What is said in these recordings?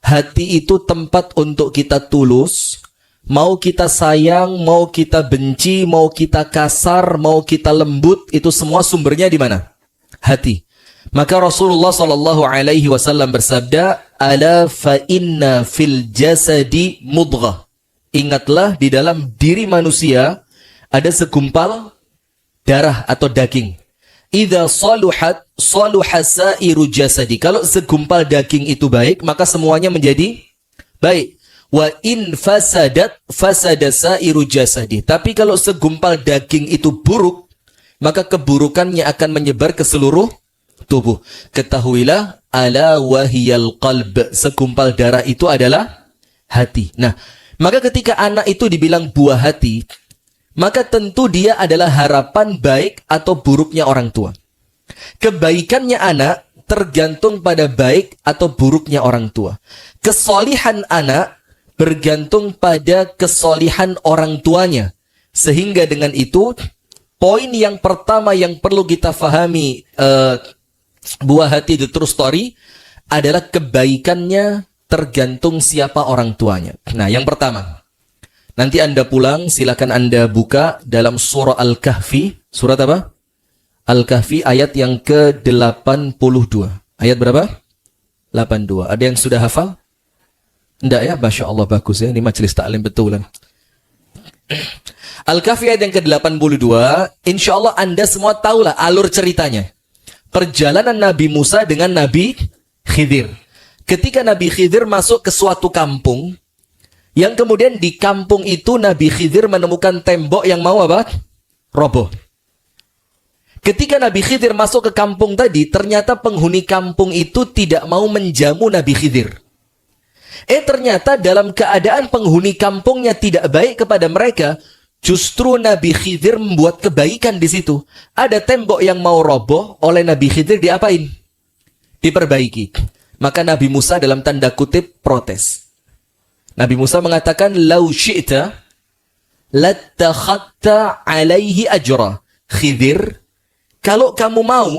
hati itu tempat untuk kita tulus. Mau kita sayang, mau kita benci, mau kita kasar, mau kita lembut, itu semua sumbernya di mana? Hati. Maka Rasulullah SAW bersabda, "Ala fa inna fil jasadi mudghah." Ingatlah, di dalam diri manusia ada segumpal darah atau daging. Idza saluhat saluha sairu jasadi. Kalau segumpal daging itu baik, maka semuanya menjadi baik. Wa in fasadat fasada sairu jasadi. Tapi kalau segumpal daging itu buruk, maka keburukannya akan menyebar ke seluruh tubuh. Ketahuilah, ala wahiyal qalb. Segumpal darah itu adalah hati. Nah, maka ketika anak itu dibilang buah hati, maka tentu dia adalah harapan baik atau buruknya orang tua. Kebaikannya anak tergantung pada baik atau buruknya orang tua. Kesolihan anak bergantung pada kesolihan orang tuanya. Sehingga dengan itu, poin yang pertama yang perlu kita fahami buah hati the true story adalah kebaikannya tergantung siapa orang tuanya. Nah, yang pertama, nanti Anda pulang, silakan Anda buka dalam surah Al-Kahfi. Surat apa? Al-Kahfi ayat yang ke-82. Ayat berapa? 82. Ada yang sudah hafal? Enggak ya? Masya Allah, bagus ya. Ini majelis taklim betulan. Al-Kahfi ayat yang ke-82. Insya Allah Anda semua tahulah alur ceritanya. Perjalanan Nabi Musa dengan Nabi Khidir. Ketika Nabi Khidir masuk ke suatu kampung, yang kemudian di kampung itu Nabi Khidir menemukan tembok yang mau apa? Roboh. Ketika Nabi Khidir masuk ke kampung tadi, ternyata penghuni kampung itu tidak mau menjamu Nabi Khidir. Ternyata dalam keadaan penghuni kampungnya tidak baik kepada mereka, justru Nabi Khidir membuat kebaikan di situ. Ada tembok yang mau roboh, oleh Nabi Khidir diapain? Diperbaiki. Maka Nabi Musa dalam tanda kutip protes. Nabi Musa mengatakan, "Lau syi'ta lattakhadta alaihi ajra." Khidir, kalau kamu mau,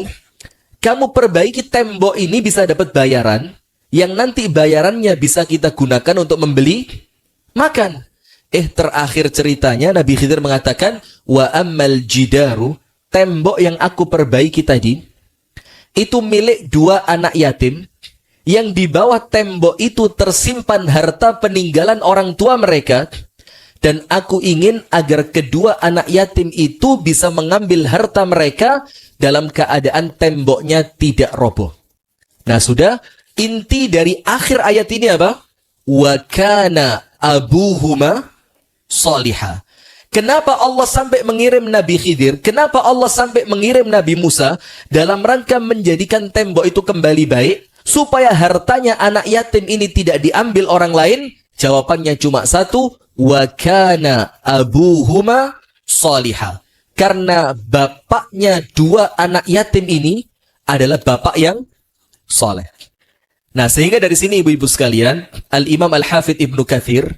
kamu perbaiki tembok ini bisa dapat bayaran, yang nanti bayarannya bisa kita gunakan untuk membeli makan. Terakhir ceritanya Nabi Khidir mengatakan, "Wa ammal jidaru," tembok yang aku perbaiki tadi, itu milik dua anak yatim, yang di bawah tembok itu tersimpan harta peninggalan orang tua mereka, dan aku ingin agar kedua anak yatim itu bisa mengambil harta mereka dalam keadaan temboknya tidak roboh. Nah, sudah, inti dari akhir ayat ini apa? Wa kana abuhuma salihah. Kenapa Allah sampai mengirim Nabi Khidir? Kenapa Allah sampai mengirim Nabi Musa dalam rangka menjadikan tembok itu kembali baik? Supaya hartanya anak yatim ini tidak diambil orang lain? Jawabannya cuma satu, wa kana abuhuma salihah. Karena bapaknya dua anak yatim ini adalah bapak yang soleh. Nah, sehingga dari sini ibu-ibu sekalian, Al-Imam Al-Hafidh Ibnu Katsir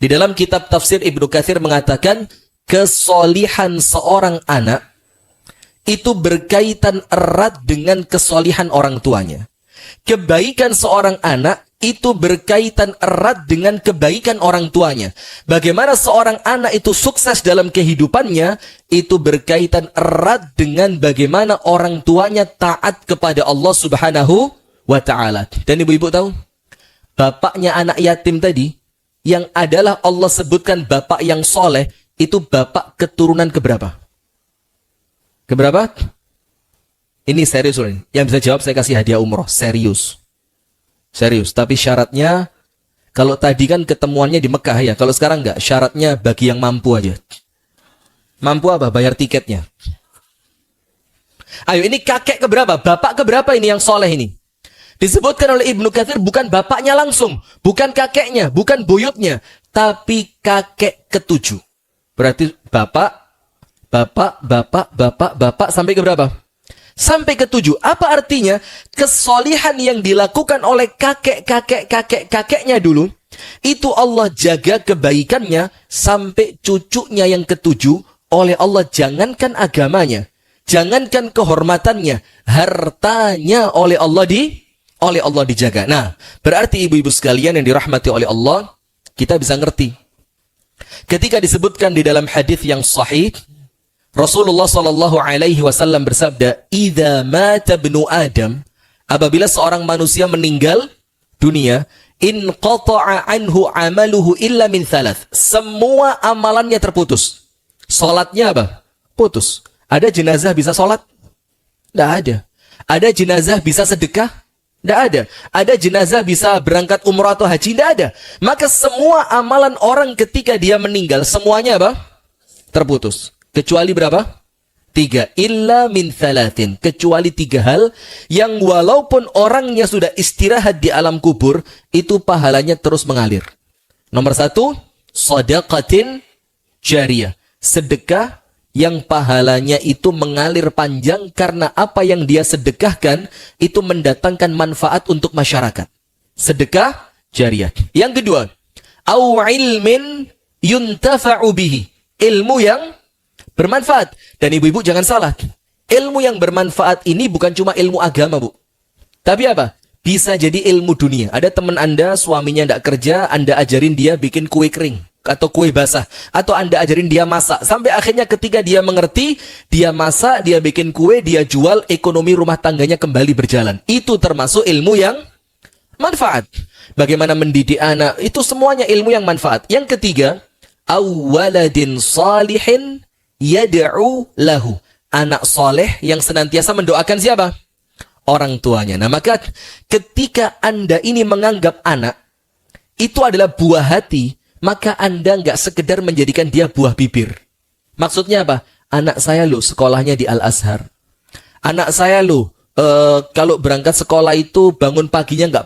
di dalam kitab tafsir Ibnu Katsir mengatakan, kesolihan seorang anak itu berkaitan erat dengan kesolihan orang tuanya. Kebaikan seorang anak itu berkaitan erat dengan kebaikan orang tuanya. Bagaimana seorang anak itu sukses dalam kehidupannya, itu berkaitan erat dengan bagaimana orang tuanya taat kepada Allah Subhanahu wa ta'ala. Dan ibu-ibu tahu, bapaknya anak yatim tadi, yang adalah Allah sebutkan bapak yang soleh, itu bapak keturunan keberapa? Keberapa? Ini serius, yang bisa jawab saya kasih hadiah umroh. Serius. Tapi syaratnya, kalau tadi kan ketemuannya di Mekah ya, kalau sekarang enggak, syaratnya bagi yang mampu aja. Mampu apa? Bayar tiketnya. Ayo, ini kakek keberapa? Bapak keberapa ini yang soleh ini? Disebutkan oleh Ibnu Katsir bukan bapaknya langsung, bukan kakeknya, bukan buyutnya, tapi kakek ketujuh. Berarti bapak sampai ke berapa? Sampai ketujuh. Apa artinya? Kesolihan yang dilakukan oleh kakeknya dulu, itu Allah jaga kebaikannya sampai cucunya yang ketujuh. Oleh Allah, jangankan agamanya, jangankan kehormatannya, hartanya oleh Allah oleh Allah dijaga. Nah, berarti ibu-ibu sekalian yang dirahmati oleh Allah, kita bisa ngerti. Ketika disebutkan di dalam hadis yang sahih, Rasulullah Shallallahu Alaihi Wasallam bersabda, "Idza mata ibnu Adam," apabila seorang manusia meninggal dunia, inqata'a anhu amaluhu illa min thalath. Semua amalannya terputus. Salatnya apa? Putus. Ada jenazah bisa salat? Tidak ada. Ada jenazah bisa sedekah? Tidak ada. Ada jenazah bisa berangkat umrah atau haji? Tidak ada. Maka semua amalan orang ketika dia meninggal, semuanya apa? Terputus. Kecuali berapa? 3. Illa min thalathin. Kecuali 3 hal yang walaupun orangnya sudah istirahat di alam kubur, itu pahalanya terus mengalir. Nomor 1, shadaqatin jariyah. Sedekah yang pahalanya itu mengalir panjang karena apa yang dia sedekahkan itu mendatangkan manfaat untuk masyarakat. Sedekah jariyah. Yang kedua, au ilmin yuntafa'u bihi. Ilmu yang bermanfaat. Dan ibu-ibu jangan salah. Ilmu yang bermanfaat ini bukan cuma ilmu agama, Bu. Tapi apa? Bisa jadi ilmu dunia. Ada teman Anda, suaminya tidak kerja, Anda ajarin dia bikin kue kering atau kue basah, atau Anda ajarin dia masak, sampai akhirnya ketika dia mengerti, dia masak, dia bikin kue, dia jual, ekonomi rumah tangganya kembali berjalan. Itu termasuk ilmu yang manfaat. Bagaimana mendidik anak, itu semuanya ilmu yang manfaat. Yang ketiga, awwaladin salihin yad'u lahu. Anak soleh yang senantiasa mendoakan siapa? Orang tuanya. Nah, maka ketika Anda ini menganggap anak itu adalah buah hati, maka Anda nggak sekedar menjadikan dia buah bibir. Maksudnya apa? Anak saya loh sekolahnya di Al-Azhar. Anak saya loh kalau berangkat sekolah itu bangun paginya nggak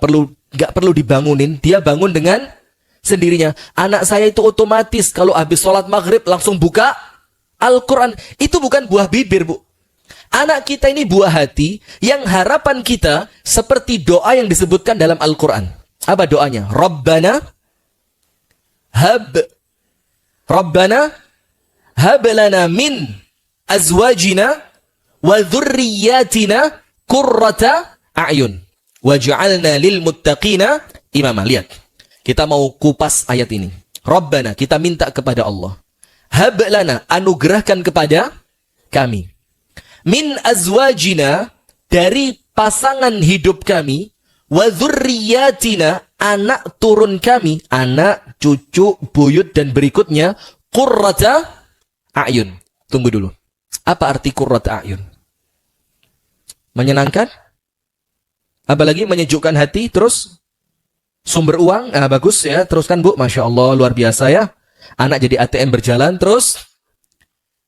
perlu dibangunin, dia bangun dengan sendirinya. Anak saya itu otomatis kalau habis sholat maghrib langsung buka Al-Quran. Itu bukan buah bibir, Bu. Anak kita ini buah hati yang harapan kita seperti doa yang disebutkan dalam Al-Quran. Apa doanya? Rabbana hab lana min azwajina wa dhurriyyatina qurrata a'yun waj'alna lil muttaqina imama. Lihat. Kita mau kupas ayat ini. Rabbana, kita minta kepada Allah. Hab lana, anugerahkan kepada kami. Min azwajina, dari pasangan hidup kami, wa dzurriyyatina, anak turun kami, anak, cucu, buyut dan berikutnya, qurrata a'yun. Tunggu dulu. Apa arti qurrata a'yun? Menyenangkan? Apalagi menyejukkan hati, terus sumber uang, bagus ya, teruskan Bu, Masya Allah, luar biasa ya. Anak jadi ATM berjalan, terus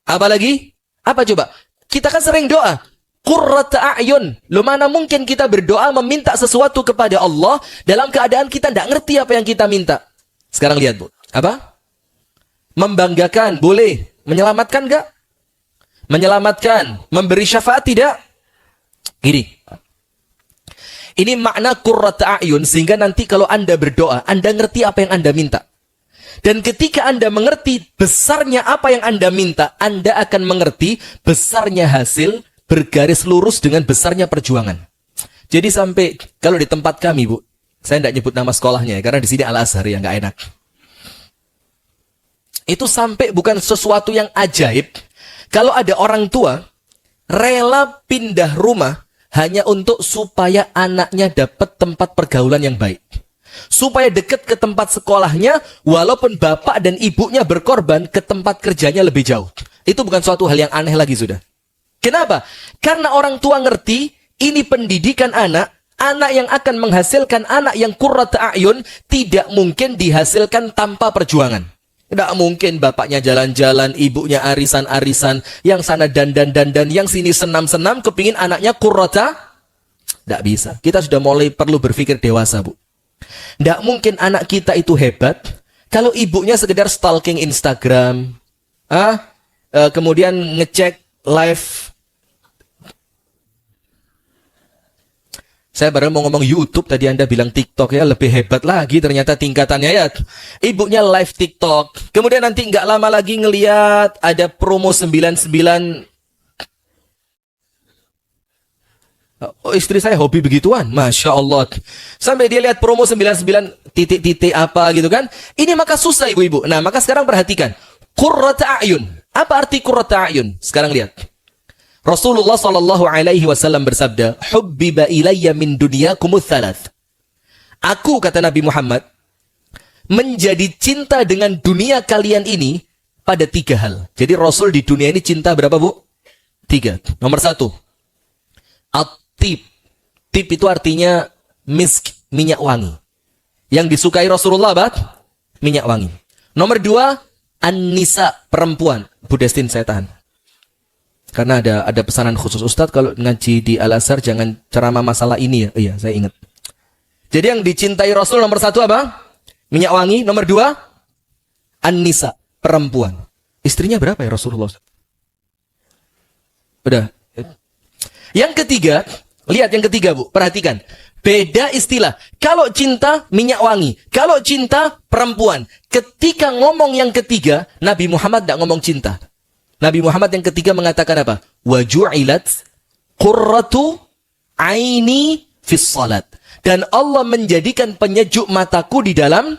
apalagi? Apa coba? Kita kan sering doa, qurrata a'yun. Loh, mana mungkin kita berdoa meminta sesuatu kepada Allah dalam keadaan kita tidak ngerti apa yang kita minta. Sekarang lihat, Bu. Apa? Membanggakan, boleh. Menyelamatkan enggak? Menyelamatkan. Memberi syafaat tidak? Gini. Ini makna qurrata a'yun, sehingga nanti kalau Anda berdoa, Anda ngerti apa yang Anda minta. Dan ketika Anda mengerti besarnya apa yang Anda minta, Anda akan mengerti besarnya hasil bergaris lurus dengan besarnya perjuangan. Jadi sampai, kalau di tempat kami, Bu, saya tidak nyebut nama sekolahnya ya, karena di sini Al-Azhar yang nggak enak. Itu sampai bukan sesuatu yang ajaib. Kalau ada orang tua rela pindah rumah hanya untuk supaya anaknya dapat tempat pergaulan yang baik. Supaya dekat ke tempat sekolahnya, walaupun bapak dan ibunya berkorban ke tempat kerjanya lebih jauh. Itu bukan suatu hal yang aneh lagi sudah. Kenapa? Karena orang tua ngerti, ini pendidikan anak, anak yang akan menghasilkan anak yang qurrata a'yun, tidak mungkin dihasilkan tanpa perjuangan. Tidak mungkin bapaknya jalan-jalan, ibunya arisan-arisan, yang sana dandan, yang sini senam-senam, kepingin anaknya qurrata. Tidak bisa. Kita sudah mulai perlu berpikir dewasa, Bu. Tidak mungkin anak kita itu hebat kalau ibunya sekedar stalking Instagram, kemudian ngecek live. Saya baru mau ngomong YouTube, tadi Anda bilang TikTok ya, lebih hebat lagi ternyata tingkatannya ya. Ibunya live TikTok, kemudian nanti nggak lama lagi ngeliat ada promo 99. Oh, istri saya hobi begituan, Masya Allah. Sampai dia lihat promo 99 titik-titik apa gitu kan. Ini maka susah ibu-ibu. Nah, maka sekarang perhatikan. Qurrata a'yun. Apa arti qurrata a'yun? Sekarang lihat. Rasulullah SAW bersabda, Hubbiba ilayya min dunyakumut thalath. Aku, kata Nabi Muhammad, menjadi cinta dengan dunia kalian ini pada 3 hal. Jadi Rasul di dunia ini cinta berapa, Bu? 3. Nomor 1. At-tib. Tib itu artinya misk, minyak wangi. Yang disukai Rasulullah apa? Minyak wangi. Nomor 2, an-nisa, perempuan. Bu Destin, saya tahan. Karena ada pesanan khusus Ustadz, kalau ngaji di Al-Azhar jangan ceramah masalah ini ya. Iya, saya ingat. Jadi yang dicintai Rasul nomor 1 apa? Minyak wangi. Nomor 2, an-nisa, perempuan. Istrinya berapa ya Rasulullah? Udah. Yang ketiga, lihat yang ketiga, Bu. Perhatikan. Beda istilah. Kalau cinta, minyak wangi. Kalau cinta, perempuan. Ketika ngomong yang ketiga, Nabi Muhammad tidak ngomong cinta. Nabi Muhammad yang ketiga mengatakan apa? Wa ju'ilat qurratu aini fis salat. Dan Allah menjadikan penyejuk mataku di dalam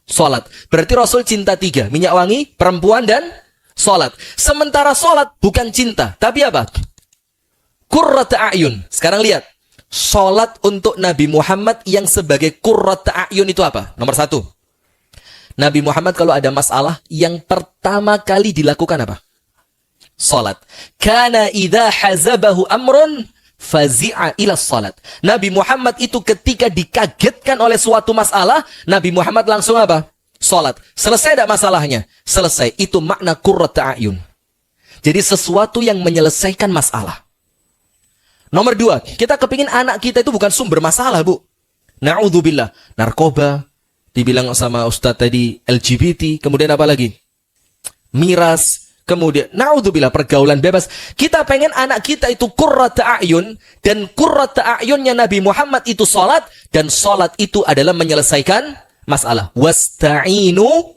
salat. Berarti Rasul cinta 3. Minyak wangi, perempuan, dan salat. Sementara salat bukan cinta. Tapi apa? Qurrata a'yun. Sekarang lihat. Salat untuk Nabi Muhammad yang sebagai qurrata a'yun itu apa? Nomor 1. Nabi Muhammad kalau ada masalah, yang pertama kali dilakukan apa? Salat. Kana idza hazabahu amrun fazi'a ila salat. Nabi Muhammad itu ketika dikagetkan oleh suatu masalah, Nabi Muhammad langsung apa? Salat. Selesai tidak masalahnya? Selesai. Itu makna qurrata a'yun. Jadi sesuatu yang menyelesaikan masalah. Nomor 2, kita kepingin anak kita itu bukan sumber masalah, Bu. Na'udzubillah. Narkoba, dibilang sama Ustadz tadi, LGBT, kemudian apa lagi? Miras, kemudian, na'udzubillah, pergaulan bebas. Kita pengen anak kita itu qurrata a'yun, dan qurrata a'yunnya Nabi Muhammad itu salat, dan salat itu adalah menyelesaikan masalah. Wasta'inu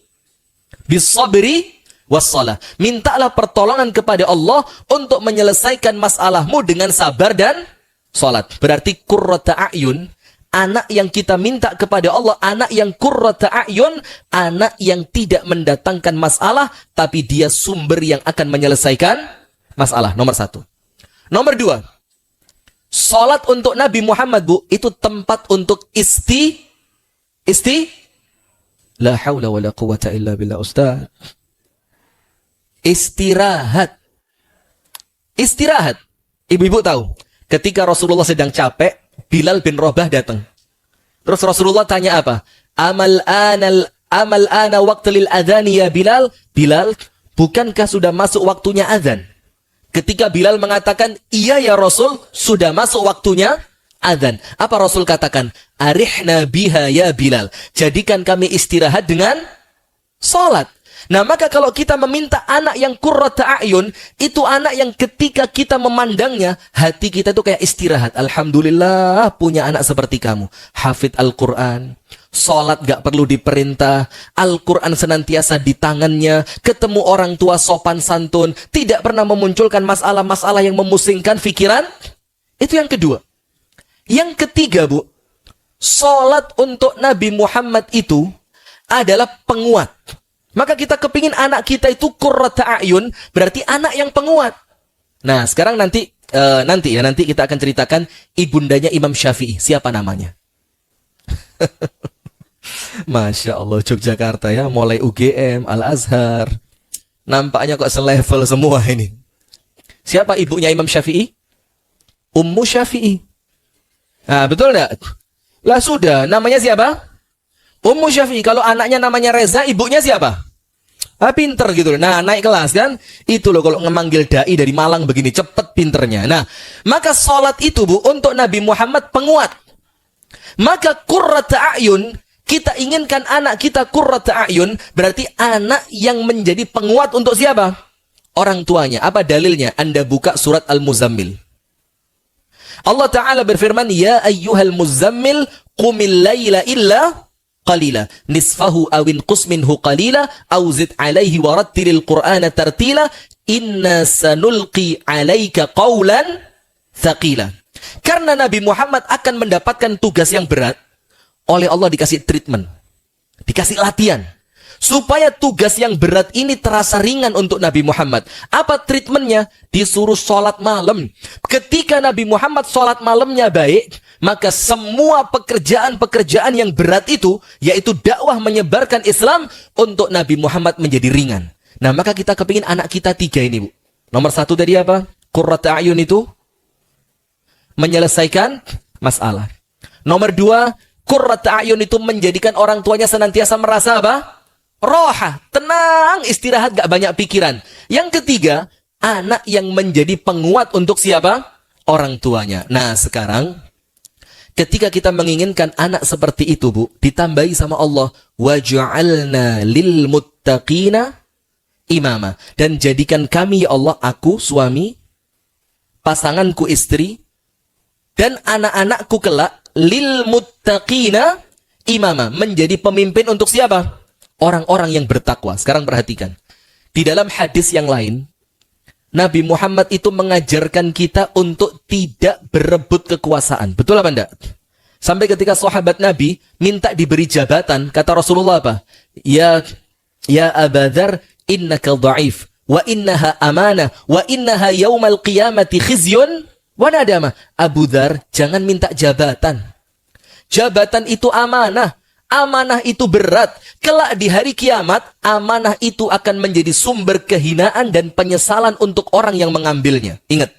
bis-sabri wassalah. Mintalah pertolongan kepada Allah untuk menyelesaikan masalahmu dengan sabar dan salat. Berarti qurrata a'yun, anak yang kita minta kepada Allah, anak yang qurrata a'yun, anak yang tidak mendatangkan masalah, tapi dia sumber yang akan menyelesaikan masalah. Nomor 1. Nomor 2, salat untuk Nabi Muhammad, Bu, itu tempat untuk la haula wala quwata illa billah, Ustaz. Istirahat. Istirahat. Ibu-ibu tahu, ketika Rasulullah sedang capek, Bilal bin Rabah datang. Terus Rasulullah tanya apa? Amal ana waqtu lil adhani ya Bilal. Bilal, bukankah sudah masuk waktunya azan? Ketika Bilal mengatakan, iya ya Rasul, sudah masuk waktunya azan. Apa Rasul katakan? Arihna biha ya Bilal. Jadikan kami istirahat dengan salat. Nah, maka kalau kita meminta anak yang qurrata a'yun, itu anak yang ketika kita memandangnya, hati kita itu kayak istirahat. Alhamdulillah punya anak seperti kamu. Hafidh Al-Quran, salat gak perlu diperintah, Al-Quran senantiasa di tangannya, ketemu orang tua sopan santun, tidak pernah memunculkan masalah-masalah yang memusingkan pikiran. Itu yang kedua. Yang ketiga, Bu, salat untuk Nabi Muhammad itu adalah penguat. Maka kita kepingin anak kita itu qurrata a'yun, berarti anak yang penguat. Nah, sekarang nanti kita akan ceritakan ibundanya Imam Syafi'i. Siapa namanya? Masya Allah, Yogyakarta ya, mulai UGM, Al-Azhar. Nampaknya kok selevel semua ini. Siapa ibunya Imam Syafi'i? Ummu Syafi'i. Nah, betul enggak? Lah sudah, namanya siapa? Ummu Syafi'i. Kalau anaknya namanya Reza, ibunya siapa? Pinter gitu. Nah, naik kelas kan. Itu loh kalau ngemanggil dai dari Malang begini, cepet pinternya. Nah, maka salat itu, Bu, untuk Nabi Muhammad penguat. Maka qurrata a'yun, kita inginkan anak kita qurrata a'yun, berarti anak yang menjadi penguat untuk siapa? Orang tuanya. Apa dalilnya? Anda buka surat Al-Muzammil. Allah Ta'ala berfirman, Ya ayyuhal muzammil, qumil layla illa qalila nisfahu awin qusminhu qalila aw zid alaihi warattilil qur'ana tartila inna sanulqi alaika qawlan thaqila. Karena Nabi Muhammad akan mendapatkan tugas yang berat, oleh Allah dikasih treatment, dikasih latihan, supaya tugas yang berat ini terasa ringan untuk Nabi Muhammad. Apa treatmentnya? Disuruh sholat malam. Ketika Nabi Muhammad sholat malamnya baik, maka semua pekerjaan-pekerjaan yang berat itu, yaitu dakwah menyebarkan Islam, untuk Nabi Muhammad menjadi ringan. Nah, maka kita kepingin anak kita 3 ini, Bu. Nomor 1 tadi apa? Qurratu a'yun, itu menyelesaikan masalah. Nomor 2, qurratu a'yun itu menjadikan orang tuanya senantiasa merasa apa? Roha, tenang, istirahat, gak banyak pikiran. Yang ketiga, anak yang menjadi penguat untuk siapa? Orang tuanya. Nah, sekarang ketika kita menginginkan anak seperti itu, Bu, ditambahi sama Allah, waj'alna lil muttaqina imama, dan jadikan kami ya Allah, aku suami, pasanganku istri, dan anak-anakku kelak, lil muttaqina imama, menjadi pemimpin untuk siapa? Orang-orang yang bertakwa. Sekarang perhatikan, di dalam hadis yang lain, Nabi Muhammad itu mengajarkan kita untuk tidak berebut kekuasaan. Betul apa enggak? Sampai ketika sahabat Nabi minta diberi jabatan, kata Rasulullah apa? Ya Aba Dzar, innaka dha'if, wa innaha amanah, wa innaha yaumal qiyamati khizyun wa nadama. Abu Dzar, jangan minta jabatan. Jabatan itu amanah. Amanah itu berat. Kelak di hari kiamat, amanah itu akan menjadi sumber kehinaan dan penyesalan untuk orang yang mengambilnya. Ingat,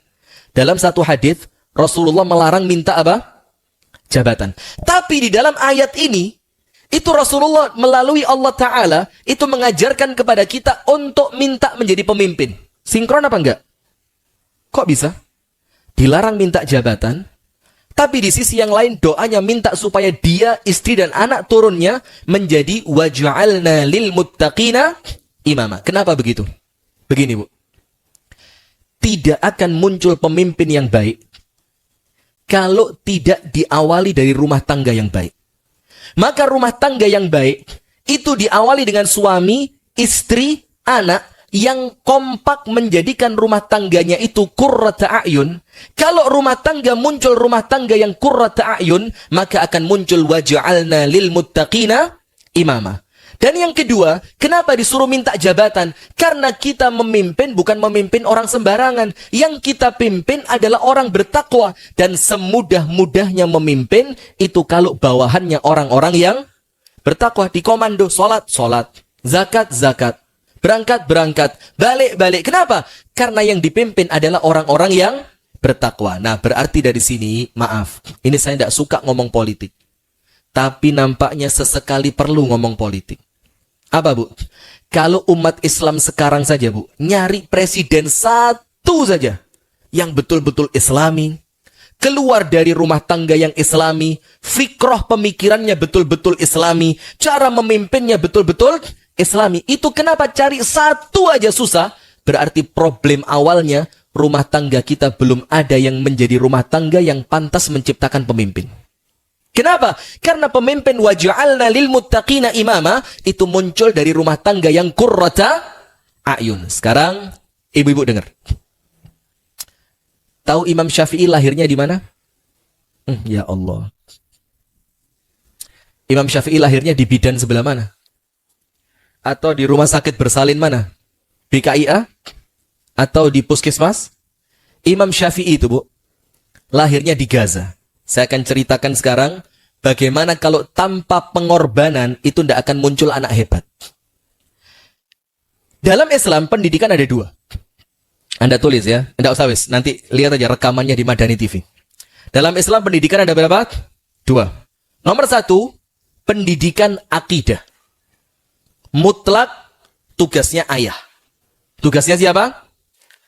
dalam satu hadis Rasulullah melarang minta apa? Jabatan. Tapi di dalam ayat ini, itu Rasulullah melalui Allah Ta'ala itu mengajarkan kepada kita untuk minta menjadi pemimpin. Sinkron apa enggak? Kok bisa? Dilarang minta jabatan, tapi di sisi yang lain doanya minta supaya dia, istri dan anak turunnya menjadi waj'alna lil muttaqina imama. Kenapa begitu? Begini, Bu. Tidak akan muncul pemimpin yang baik kalau tidak diawali dari rumah tangga yang baik. Maka rumah tangga yang baik itu diawali dengan suami, istri, anak yang kompak menjadikan rumah tangganya itu qurratu a'yun. Kalau rumah tangga muncul rumah tangga yang qurratu a'yun, maka akan muncul waj'alna lil muttaqina imama. Dan yang kedua, kenapa disuruh minta jabatan? Karena kita memimpin bukan memimpin orang sembarangan. Yang kita pimpin adalah orang bertakwa. Dan semudah-mudahnya memimpin itu kalau bawahannya orang-orang yang bertakwa. Di komando, sholat, zakat, berangkat, balik. Kenapa? Karena yang dipimpin adalah orang-orang yang bertakwa. Nah, berarti dari sini, maaf, ini saya tidak suka ngomong politik. Tapi nampaknya sesekali perlu ngomong politik. Apa, Bu? Kalau umat Islam sekarang saja, Bu, nyari presiden satu saja yang betul-betul Islami, keluar dari rumah tangga yang Islami, fikroh pemikirannya betul-betul Islami, cara memimpinnya betul-betul Islami. Itu kenapa cari satu aja susah? Berarti problem awalnya rumah tangga kita belum ada yang menjadi rumah tangga yang pantas menciptakan pemimpin. Kenapa? Karena pemimpin waj'alna lil muttaqina imama itu muncul dari rumah tangga yang qurratu a'yun. Sekarang ibu-ibu dengar. Tahu Imam Syafi'i lahirnya di mana? Ya Allah. Imam Syafi'i lahirnya di bidan sebelah mana? Atau di rumah sakit bersalin mana? BKIA? Atau di puskesmas? Imam Syafi'i itu, Bu, lahirnya di Gaza. Saya akan ceritakan sekarang bagaimana kalau tanpa pengorbanan itu tidak akan muncul anak hebat. Dalam Islam pendidikan ada 2. Anda tulis ya, tidak usah wis. Nanti lihat aja rekamannya di Madani TV. Dalam Islam pendidikan ada berapa? 2. Nomor 1, pendidikan akidah. Mutlak tugasnya ayah. Tugasnya siapa?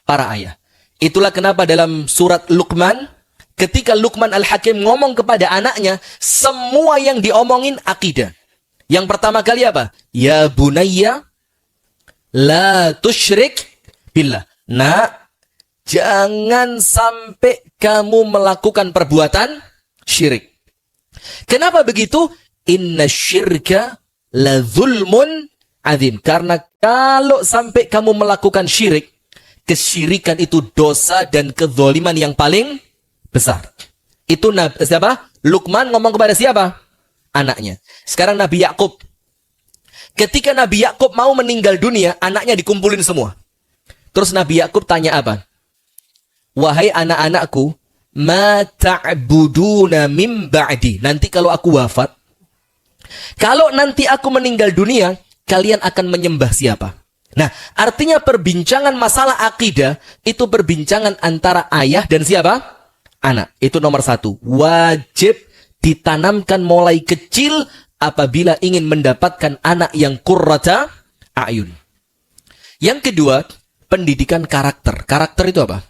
Para ayah. Itulah kenapa dalam surat Luqman, ketika Luqman Al-Hakim ngomong kepada anaknya, semua yang diomongin akidah. Yang pertama kali apa? Ya bunayya, la tusyrik billah. Nah, jangan sampai kamu melakukan perbuatan syirik. Kenapa begitu? Inna syirka la zulmun azim. Karena kalau sampai kamu melakukan syirik, kesyirikan itu dosa dan kezaliman yang paling besar. Itu siapa? Luqman ngomong kepada siapa? Anaknya. Sekarang Nabi Yakub. Ketika Nabi Yakub mau meninggal dunia, anaknya dikumpulin semua. Terus Nabi Yakub tanya apa? Wahai anak-anakku, ma ta'buduna mim ba'di. Nanti kalau aku wafat, kalau nanti aku meninggal dunia, kalian akan menyembah siapa? Nah, artinya perbincangan masalah akidah itu perbincangan antara ayah dan siapa? Anak. Itu nomor satu. Wajib ditanamkan mulai kecil apabila ingin mendapatkan anak yang qurrata a'yun. Yang kedua, pendidikan karakter. Karakter itu apa?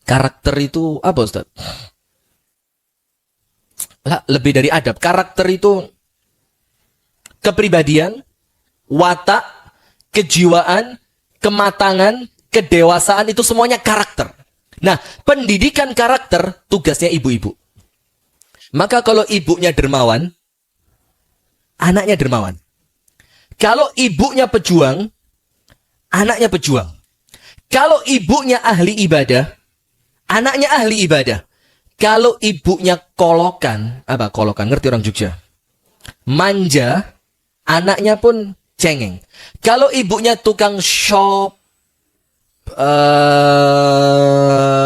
Karakter itu apa, Ustaz? Lebih dari adab. Karakter itu kepribadian, watak, kejiwaan, kematangan, kedewasaan, itu semuanya karakter. Nah, pendidikan karakter tugasnya ibu-ibu. Maka kalau ibunya dermawan, anaknya dermawan. Kalau ibunya pejuang, anaknya pejuang. Kalau ibunya ahli ibadah, anaknya ahli ibadah. Kalau ibunya kolokan, apa kolokan? Ngerti orang Jogja? Manja, anaknya pun cengeng. Kalau ibunya tukang shop,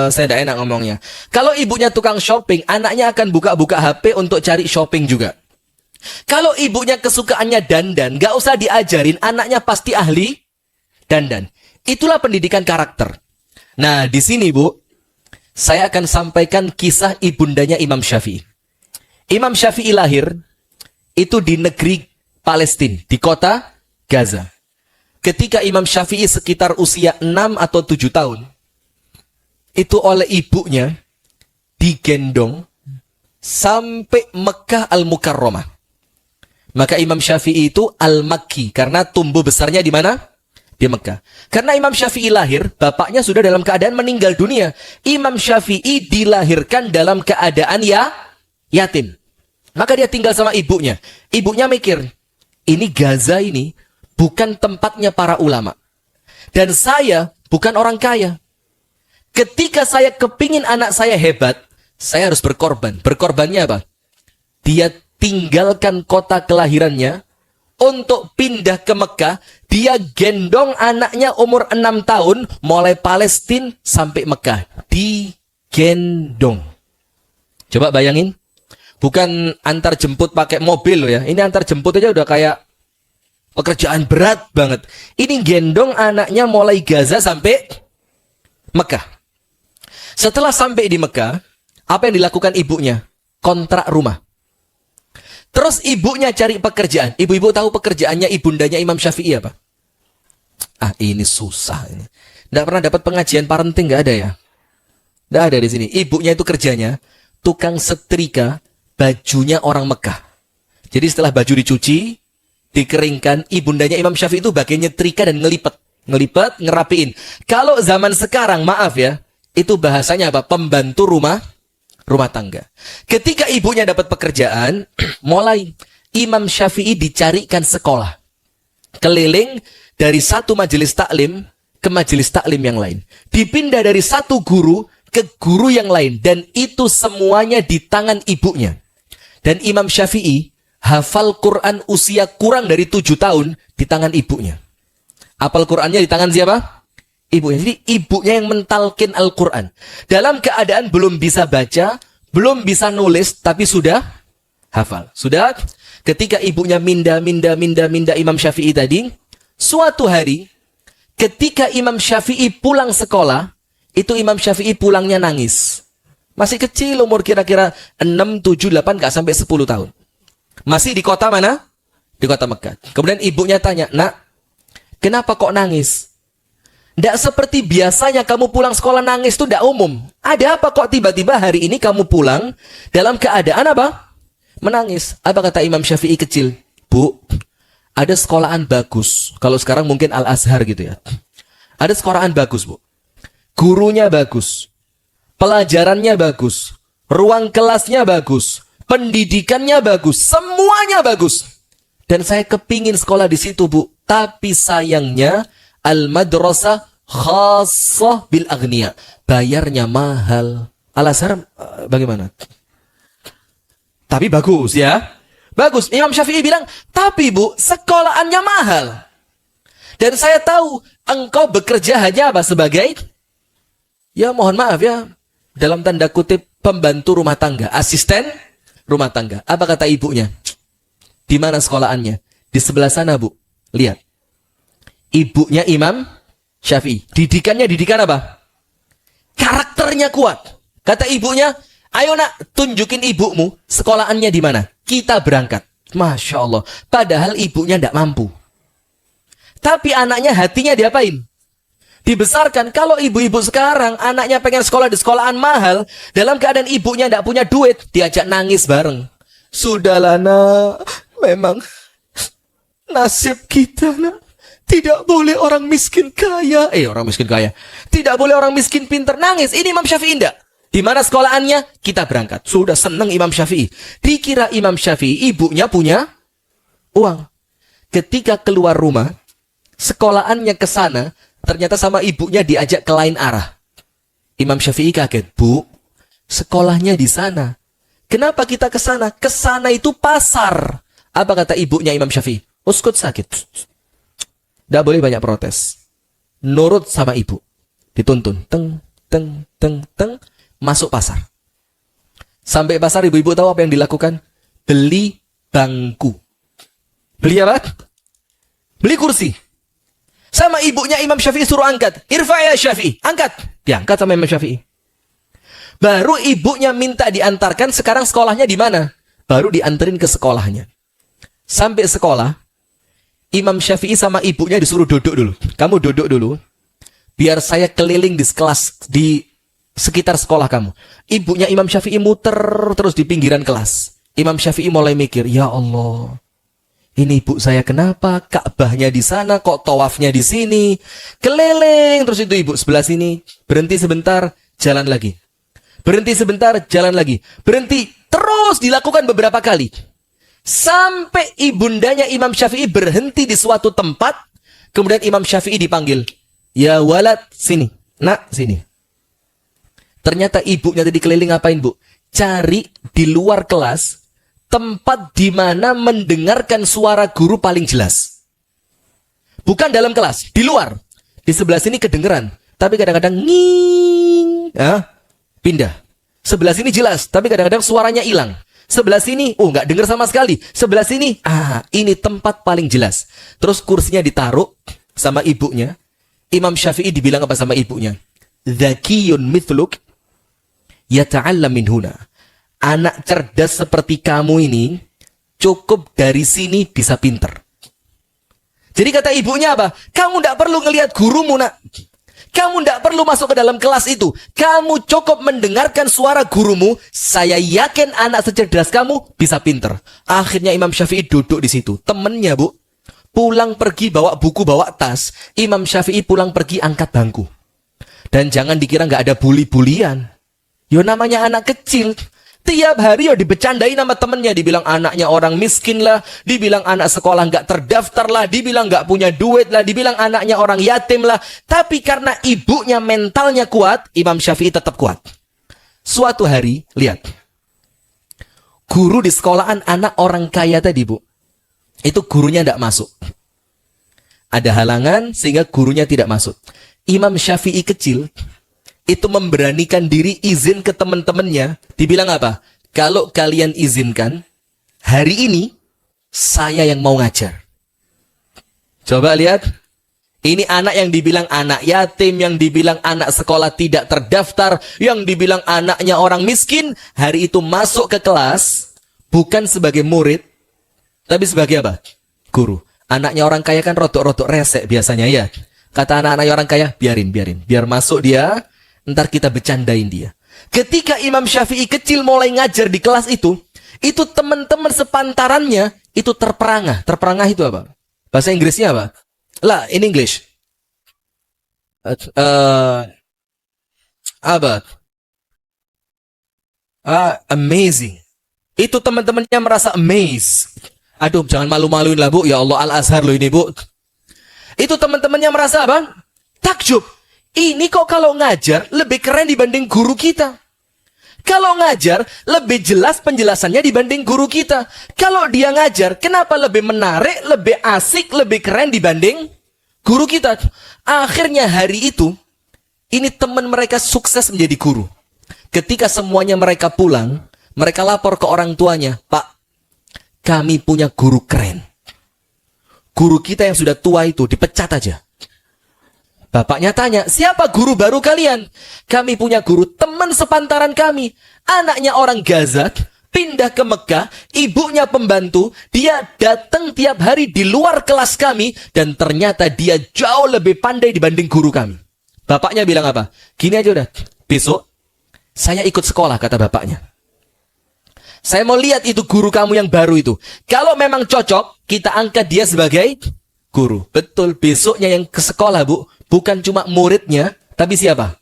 saya tidak enak ngomongnya. Kalau ibunya tukang shopping, anaknya akan buka-buka HP untuk cari shopping juga. Kalau ibunya kesukaannya dandan, gak usah diajarin, anaknya pasti ahli dandan. Itulah pendidikan karakter. Nah, di sini Bu, saya akan sampaikan kisah ibundanya Imam Syafi'i. Imam Syafi'i lahir itu di negeri Palestina, di kota Gaza. Ketika Imam Syafi'i sekitar usia 6 atau 7 tahun, itu oleh ibunya digendong sampai Mekah Al-Mukarramah. Maka Imam Syafi'i itu Al-Makki, karena tumbuh besarnya di mana? Di Mekah. Karena Imam Syafi'i lahir, bapaknya sudah dalam keadaan meninggal dunia. Imam Syafi'i dilahirkan dalam keadaan yatim. Maka dia tinggal sama ibunya. Ibunya mikir, ini Gaza ini bukan tempatnya para ulama. Dan saya bukan orang kaya. Ketika saya kepingin anak saya hebat, saya harus berkorban. Berkorbannya apa? Dia tinggalkan kota kelahirannya untuk pindah ke Mekah. Dia gendong anaknya umur 6 tahun, mulai Palestina sampai Mekah. Digendong. Coba bayangin. Bukan antar jemput pakai mobil loh ya. Ini antar jemput aja udah kayak pekerjaan berat banget. Ini gendong anaknya mulai Gaza sampai Mekah. Setelah sampai di Mekah, apa yang dilakukan ibunya? Kontrak rumah. Terus ibunya cari pekerjaan. Ibu-ibu tahu pekerjaannya ibundanya Imam Syafi'i apa? Ah, ini susah ini. Nggak pernah dapat pengajian parenting, nggak ada ya? Nggak ada di sini. Ibunya itu kerjanya tukang setrika bajunya orang Mekah. Jadi setelah baju dicuci, dikeringkan, ibundanya Imam Syafi'i itu bagian nyetrika dan ngelipet. Ngelipet, ngerapiin. Kalau zaman sekarang, maaf ya, itu bahasanya apa? Pembantu rumah tangga. Ketika ibunya dapat pekerjaan, mulai Imam Syafi'i dicarikan sekolah. Keliling dari satu majelis taklim ke majelis taklim yang lain. Dipindah dari satu guru ke guru yang lain. Dan itu semuanya di tangan ibunya. Dan Imam Syafi'i hafal Quran usia kurang dari 7 tahun di tangan ibunya. Hafal Qurannya di tangan siapa? Ibunya. Jadi ibunya yang mentalkin Al-Quran. Dalam keadaan belum bisa baca, belum bisa nulis, tapi sudah hafal. Sudah ketika ibunya minda Imam Syafi'i tadi, suatu hari ketika Imam Syafi'i pulang sekolah, itu Imam Syafi'i pulangnya nangis. Masih kecil, umur kira-kira 6, 7, 8, gak sampai 10 tahun. Masih di kota mana? Di kota Mekah. Kemudian ibunya tanya, "Nak, kenapa kok nangis?" Tidak seperti biasanya kamu pulang sekolah nangis itu tidak umum. Ada apa kok tiba-tiba hari ini kamu pulang dalam keadaan apa? Menangis. Apa kata Imam Syafi'i kecil? "Bu, ada sekolahan bagus." Kalau sekarang mungkin Al-Azhar gitu ya. Ada sekolahan bagus, Bu. Gurunya bagus. Pelajarannya bagus. Ruang kelasnya bagus. Pendidikannya bagus. Semuanya bagus. Dan saya kepingin sekolah di situ, Bu. Tapi sayangnya al-madrasah khassah bil agniya. Bayarnya mahal. Al-Azhar bagaimana? Tapi bagus ya. Bagus. Imam Syafi'i bilang, tapi Bu, sekolahannya mahal. Dan saya tahu engkau bekerja hanya apa sebagai, ya mohon maaf ya, dalam tanda kutip pembantu rumah tangga, asisten rumah tangga. Apa kata ibunya? Di mana sekolahannya? Di sebelah sana, Bu. Lihat. Ibunya Imam Syafi'i. Didikannya didikan apa? Karakternya kuat. Kata ibunya, ayo nak, tunjukin ibumu sekolahannya di mana. Kita berangkat. Masya Allah. Padahal ibunya tidak mampu. Tapi anaknya hatinya diapain? Dibesarkan. Kalau ibu-ibu sekarang anaknya pengen sekolah di sekolahan mahal, dalam keadaan ibunya tidak punya duit, diajak nangis bareng. Sudahlah nak, memang nasib kita nak. Tidak boleh orang miskin kaya. Orang miskin kaya. Tidak boleh orang miskin pintar. Nangis. Ini Imam Syafi'i enggak? Di mana sekolahannya? Kita berangkat. Sudah senang Imam Syafi'i. Dikira Imam Syafi'i ibunya punya uang. Ketika keluar rumah, sekolahannya ke sana, ternyata sama ibunya diajak ke lain arah. Imam Syafi'i kaget. Bu, sekolahnya di sana. Kenapa kita ke sana? Ke sana itu pasar. Apa kata ibunya Imam Syafi'i? Uskut sakit. Tidak boleh banyak protes. Nurut sama ibu. Dituntun. Teng, teng, teng, teng. Masuk pasar. Sampai pasar, ibu-ibu tahu apa yang dilakukan? Beli bangku. Beli apa? Beli kursi. Sama ibunya Imam Syafi'i suruh angkat. Irfa ya Syafi'i. Angkat. Diangkat sama Imam Syafi'i. Baru ibunya minta diantarkan, sekarang sekolahnya di mana? Baru dianterin ke sekolahnya. Sampai sekolah, Imam Syafi'i sama ibunya disuruh duduk dulu. Kamu duduk dulu. Biar saya keliling di kelas, di sekitar sekolah kamu. Ibunya Imam Syafi'i muter terus di pinggiran kelas. Imam Syafi'i mulai mikir, ya Allah, ini ibu saya kenapa? Ka'bahnya di sana, kok tawafnya di sini? Keliling terus itu ibu sebelah sini. Berhenti sebentar, jalan lagi. Berhenti sebentar, jalan lagi. Berhenti, terus dilakukan beberapa kali. Sampai ibundanya Imam Syafi'i berhenti di suatu tempat. Kemudian Imam Syafi'i dipanggil. Ya walad, sini. Nak, sini. Ternyata ibunya tadi keliling ngapain, Bu? Cari di luar kelas tempat di mana mendengarkan suara guru paling jelas. Bukan dalam kelas, di luar. Di sebelah sini kedengeran, tapi kadang-kadang nging, ya, pindah. Sebelah sini jelas, tapi kadang-kadang suaranya hilang. Sebelah sini, nggak dengar sama sekali. Sebelah sini, ini tempat paling jelas. Terus kursinya ditaruh sama ibunya. Imam Syafi'i dibilang apa sama ibunya? Dzakiyun mithluk yata'allam min huna. Anak cerdas seperti kamu ini cukup dari sini bisa pinter. Jadi kata ibunya apa? Kamu tidak perlu ngelihat gurumu nak. Kamu tidak perlu masuk ke dalam kelas itu. Kamu cukup mendengarkan suara gurumu. Saya yakin anak secerdas kamu bisa pinter. Akhirnya Imam Syafi'i duduk di situ. Temennya, Bu, pulang pergi bawa buku, bawa tas. Imam Syafi'i pulang pergi angkat bangku. Dan jangan dikira nggak ada bully-bulian. Yo namanya anak kecil. Tiap hari yo dibecandain sama temennya. Dibilang anaknya orang miskin lah. Dibilang anak sekolah nggak terdaftar lah. Dibilang nggak punya duit lah. Dibilang anaknya orang yatim lah. Tapi karena ibunya mentalnya kuat, Imam Syafi'i tetap kuat. Suatu hari, lihat. Guru di sekolahan anak orang kaya tadi, Bu. Itu gurunya nggak masuk. Ada halangan sehingga gurunya tidak masuk. Imam Syafi'i kecil itu memberanikan diri izin ke teman-temannya. Dibilang apa? Kalau kalian izinkan, hari ini saya yang mau ngajar. Coba lihat. Ini anak yang dibilang anak yatim, yang dibilang anak sekolah tidak terdaftar, yang dibilang anaknya orang miskin. Hari itu masuk ke kelas, bukan sebagai murid, tapi sebagai apa? Guru. Anaknya orang kaya kan rotok-rotok resek biasanya ya. Kata anak-anak orang kaya, biarin. Biar masuk dia. Ntar kita bercandain dia. Ketika Imam Syafi'i kecil mulai ngajar di kelas itu teman-teman sepantarannya itu terperangah. Terperangah itu apa? Bahasa Inggrisnya apa? Lah, in English. Apa? Amazing. Itu teman-temannya merasa amazed. Aduh, jangan malu-maluin lah, Bu. Ya Allah, Al-Azhar loh ini, Bu. Itu teman-temannya merasa apa? Takjub. Ini kok kalau ngajar lebih keren dibanding guru kita. Kalau ngajar, lebih jelas penjelasannya dibanding guru kita. Kalau dia ngajar, kenapa lebih menarik, lebih asik, lebih keren dibanding guru kita? Akhirnya hari itu, ini teman mereka sukses menjadi guru. Ketika semuanya mereka pulang, mereka lapor ke orang tuanya, Pak, kami punya guru keren. Guru kita yang sudah tua itu dipecat aja. Bapaknya tanya, siapa guru baru kalian? Kami punya guru teman sepantaran kami. Anaknya orang Gaza, pindah ke Mekah, ibunya pembantu. Dia datang tiap hari di luar kelas kami. Dan ternyata dia jauh lebih pandai dibanding guru kami. Bapaknya bilang apa? Gini aja udah, besok saya ikut sekolah, kata bapaknya. Saya mau lihat itu guru kamu yang baru itu. Kalau memang cocok, kita angkat dia sebagai guru. Betul, besoknya yang ke sekolah, Bu. Bukan cuma muridnya, tapi siapa?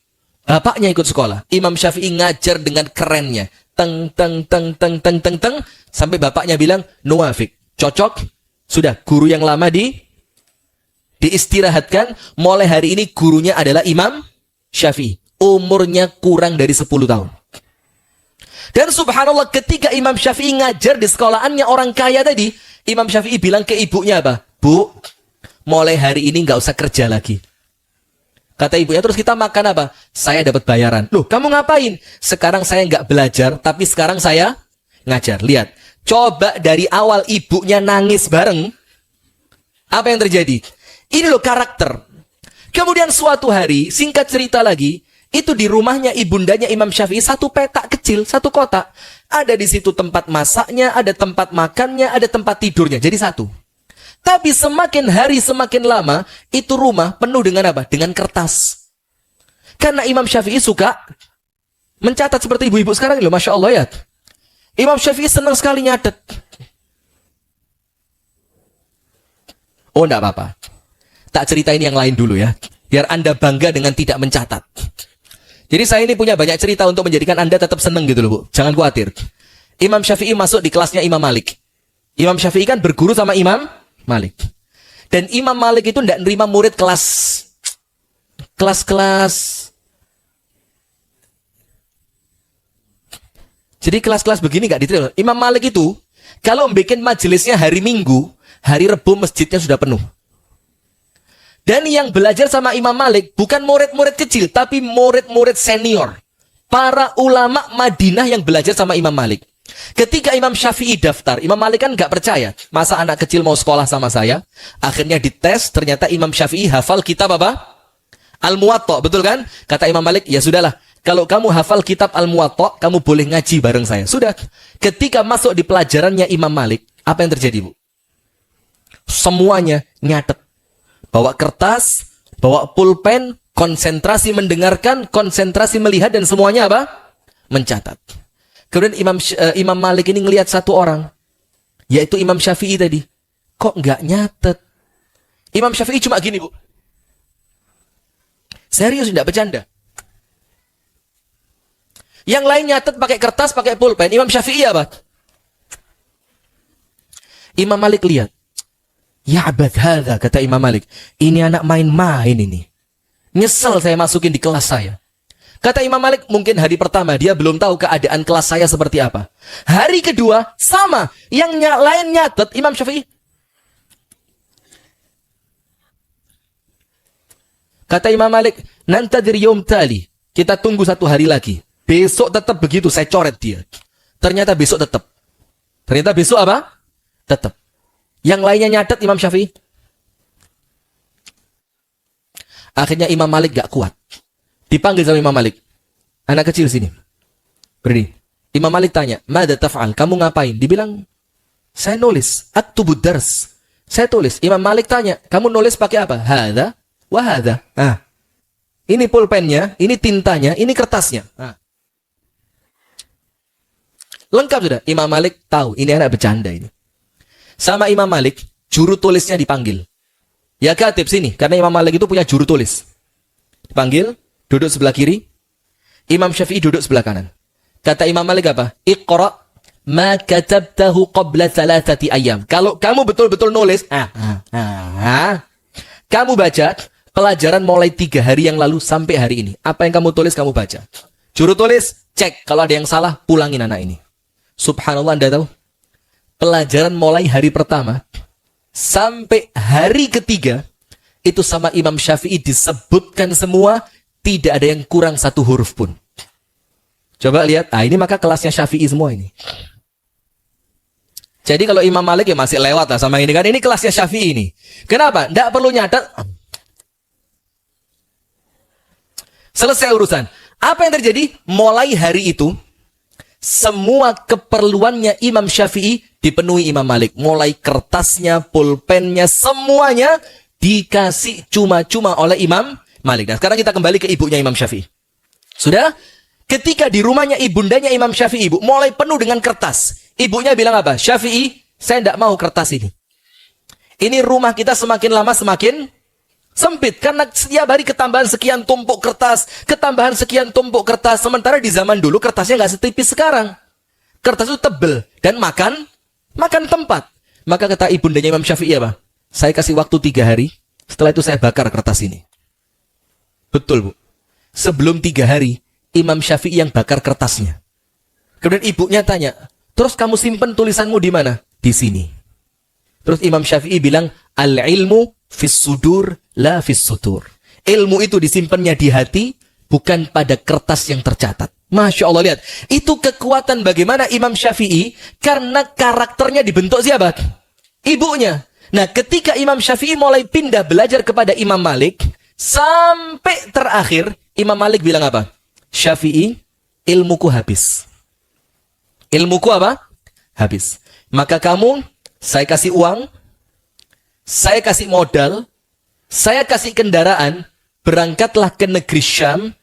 Bapaknya ikut sekolah. Imam Syafi'i ngajar dengan kerennya. Teng, teng, teng, teng, teng, teng, teng. Sampai bapaknya bilang, Nuwafik, cocok. Sudah, guru yang lama diistirahatkan. Mulai hari ini gurunya adalah Imam Syafi'i. Umurnya kurang dari 10 tahun. Dan subhanallah, ketika Imam Syafi'i ngajar di sekolahannya orang kaya tadi, Imam Syafi'i bilang ke ibunya apa? Bu, mulai hari ini nggak usah kerja lagi. Kata ibunya, terus kita makan apa? Saya dapat bayaran. Loh, kamu ngapain? Sekarang saya nggak belajar, tapi sekarang saya ngajar. Lihat, coba dari awal ibunya nangis bareng. Apa yang terjadi? Ini loh karakter. Kemudian suatu hari, singkat cerita lagi, itu di rumahnya ibundanya Imam Syafi'i, satu petak kecil, satu kotak. Ada di situ tempat masaknya, ada tempat makannya, ada tempat tidurnya. Jadi satu. Tapi semakin hari semakin lama, itu rumah penuh dengan apa? Dengan kertas. Karena Imam Syafi'i suka mencatat seperti ibu-ibu sekarang loh, Masya Allah ya. Imam Syafi'i senang sekali nyatet. Oh, enggak apa-apa. Tak ceritain yang lain dulu ya. Biar Anda bangga dengan tidak mencatat. Jadi saya ini punya banyak cerita untuk menjadikan Anda tetap senang gitu loh, Bu. Jangan khawatir. Imam Syafi'i masuk di kelasnya Imam Malik. Imam Syafi'i kan berguru sama Imam Malik. Dan Imam Malik itu tidak nerima murid kelas. Jadi kelas-kelas begini gak diterima. Imam Malik itu, kalau bikin majelisnya hari Minggu, hari Rebu masjidnya sudah penuh. Dan yang belajar sama Imam Malik bukan murid-murid kecil, tapi murid-murid senior. Para ulama Madinah yang belajar sama Imam Malik. Ketika Imam Syafi'i daftar, Imam Malik kan gak percaya. Masa anak kecil mau sekolah sama saya? Akhirnya dites, ternyata Imam Syafi'i hafal kitab apa? Al-Muwatta, betul kan? Kata Imam Malik, ya sudahlah. Kalau kamu hafal kitab Al-Muwatta, kamu boleh ngaji bareng saya. Sudah. Ketika masuk di pelajarannya Imam Malik, apa yang terjadi, Bu? Semuanya nyatet. Bawa kertas, bawa pulpen, konsentrasi mendengarkan, konsentrasi melihat, dan semuanya apa? Mencatat. Kemudian Imam Malik ini ngelihat satu orang, yaitu Imam Syafi'i tadi. Kok nggak nyatet? Imam Syafi'i cuma gini, Bu. Serius, tidak bercanda. Yang lain nyatet pakai kertas, pakai pulpen. Imam Syafi'i apa? Imam Malik lihat. Ya abad hadha, kata Imam Malik. Ini anak main-main ini. Nyesel saya masukin di kelas saya. Kata Imam Malik, mungkin hari pertama dia belum tahu keadaan kelas saya seperti apa. Hari kedua, sama. Yang lain nyatet, Imam Syafi'i. Kata Imam Malik, nantadir yawm tali. Kita tunggu satu hari lagi. Besok tetap begitu, saya coret dia. Ternyata besok tetap. Ternyata besok apa? Tetap. Yang lainnya nyatet Imam Syafi'i. Akhirnya Imam Malik gak kuat. Dipanggil sama Imam Malik. Anak kecil sini. Berdiri. Imam Malik tanya, "Mada taf'al? Kamu ngapain?" Dibilang, "Saya nulis. Aktubud dars." Saya tulis. Imam Malik tanya, "Kamu nulis pakai apa?" "Hadza wa hadza." Ini pulpennya, ini tintanya, ini kertasnya. Lengkap sudah. Imam Malik tahu, ini anak bercanda ini. Sama Imam Malik, juru tulisnya dipanggil. Ya katib sini, karena Imam Malik itu punya juru tulis. Dipanggil, duduk sebelah kiri. Imam Syafi'i duduk sebelah kanan. Kata Imam Malik apa? Iqra ma katabtahu qabla 3 ayyam. Kalau kamu betul-betul nulis, kamu baca pelajaran mulai 3 hari yang lalu sampai hari ini. Apa yang kamu tulis, kamu baca. Juru tulis, cek. Kalau ada yang salah, pulangin anak ini. Subhanallah, Anda tahu? Pelajaran mulai hari pertama sampai hari ketiga, itu sama Imam Syafi'i disebutkan semua, tidak ada yang kurang satu huruf pun. Coba lihat, ini maka kelasnya Syafi'i semua ini. Jadi kalau Imam Malik ya masih lewat lah sama ini kan. Ini kelasnya Syafi'i ini. Kenapa? Tidak perlu nyatet. Selesai urusan. Apa yang terjadi? Mulai hari itu, semua keperluannya Imam Syafi'i dipenuhi Imam Malik. Mulai kertasnya, pulpennya, semuanya dikasih cuma-cuma oleh Imam Malik. Nah, sekarang kita kembali ke ibunya Imam Syafi'i. Sudah? Ketika di rumahnya ibundanya Imam Syafi'i, ibu mulai penuh dengan kertas. Ibunya bilang apa? Syafi'i, saya tidak mau kertas ini. Ini rumah kita semakin lama semakin sempit. Karena setiap hari ketambahan sekian tumpuk kertas. Ketambahan sekian tumpuk kertas. Sementara di zaman dulu kertasnya nggak setipis sekarang. Kertas itu tebel. Dan makan tempat. Maka kata ibundanya Imam Syafi'i apa? Saya kasih waktu 3 hari. Setelah itu saya bakar kertas ini. Betul, Bu. Sebelum 3 hari, Imam Syafi'i yang bakar kertasnya. Kemudian ibunya tanya, terus kamu simpen tulisanmu di mana? Di sini. Terus Imam Syafi'i bilang, al-ilmu fis sudur la fis sutur. Ilmu itu disimpannya di hati, bukan pada kertas yang tercatat. Masya Allah, lihat. Itu kekuatan bagaimana Imam Syafi'i, karena karakternya dibentuk siapa? Ibunya. Nah, ketika Imam Syafi'i mulai pindah belajar kepada Imam Malik, sampai terakhir, Imam Malik bilang apa? Syafi'i, ilmuku habis. Ilmuku apa? Habis. Maka kamu, saya kasih uang, saya kasih modal, saya kasih kendaraan, berangkatlah ke negeri Syam,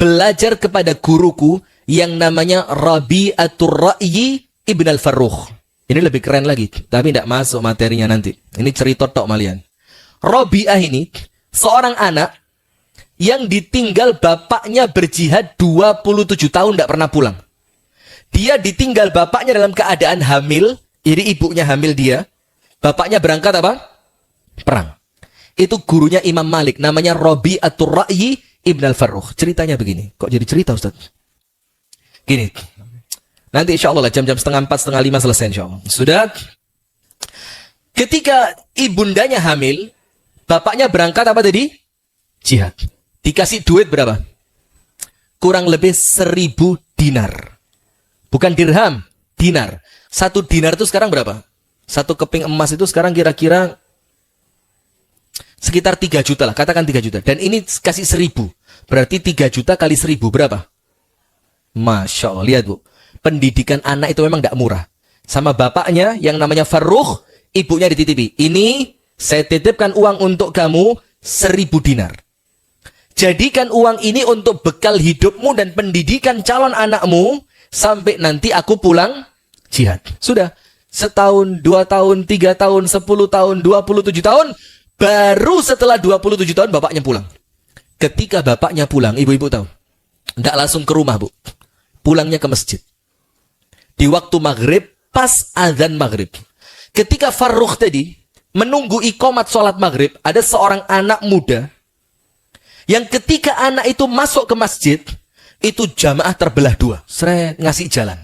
belajar kepada guruku yang namanya Rabi'atur Ra'yi Ibn al-Farrukh. Ini lebih keren lagi, tapi tidak masuk materinya nanti. Ini cerita tok malian. Rabi'ah ini seorang anak yang ditinggal bapaknya berjihad 27 tahun tidak pernah pulang. Dia ditinggal bapaknya dalam keadaan hamil, jadi ibunya hamil dia. Bapaknya berangkat apa? Perang. Itu gurunya Imam Malik, namanya Rabi'atur Ra'yi Ibn al-Farrukh. Ceritanya begini. Kok jadi cerita, Ustaz? Gini. Nanti insya Allah lah jam-jam 3:30, 4:30 selesai insya Allah. Sudah. Ketika ibundanya hamil, bapaknya berangkat apa tadi? Jihad. Dikasih duit berapa? Kurang lebih 1.000 dinar. Bukan dirham, dinar. 1 dinar itu sekarang berapa? 1 keping emas itu sekarang kira-kira sekitar 3 juta lah. Katakan 3 juta. Dan ini kasih 1.000. Berarti 3 juta kali 1.000 berapa? Masya Allah. Lihat, Bu. Pendidikan anak itu memang tidak murah. Sama bapaknya yang namanya Farrukh, ibunya dititipi. Ini saya titipkan uang untuk kamu 1.000 dinar. Jadikan uang ini untuk bekal hidupmu dan pendidikan calon anakmu sampai nanti aku pulang jihad. Sudah. 1 tahun, 2 tahun, 3 tahun, 10 tahun, 27 tahun. Baru setelah 27 tahun bapaknya pulang. Ketika bapaknya pulang, ibu-ibu tahu. Tidak langsung ke rumah, Bu. Pulangnya ke masjid. Di waktu maghrib, pas azan maghrib. Ketika Farrukh tadi menunggu iqamat sholat maghrib, ada seorang anak muda yang ketika anak itu masuk ke masjid, itu jamaah terbelah 2. Seret, ngasih jalan.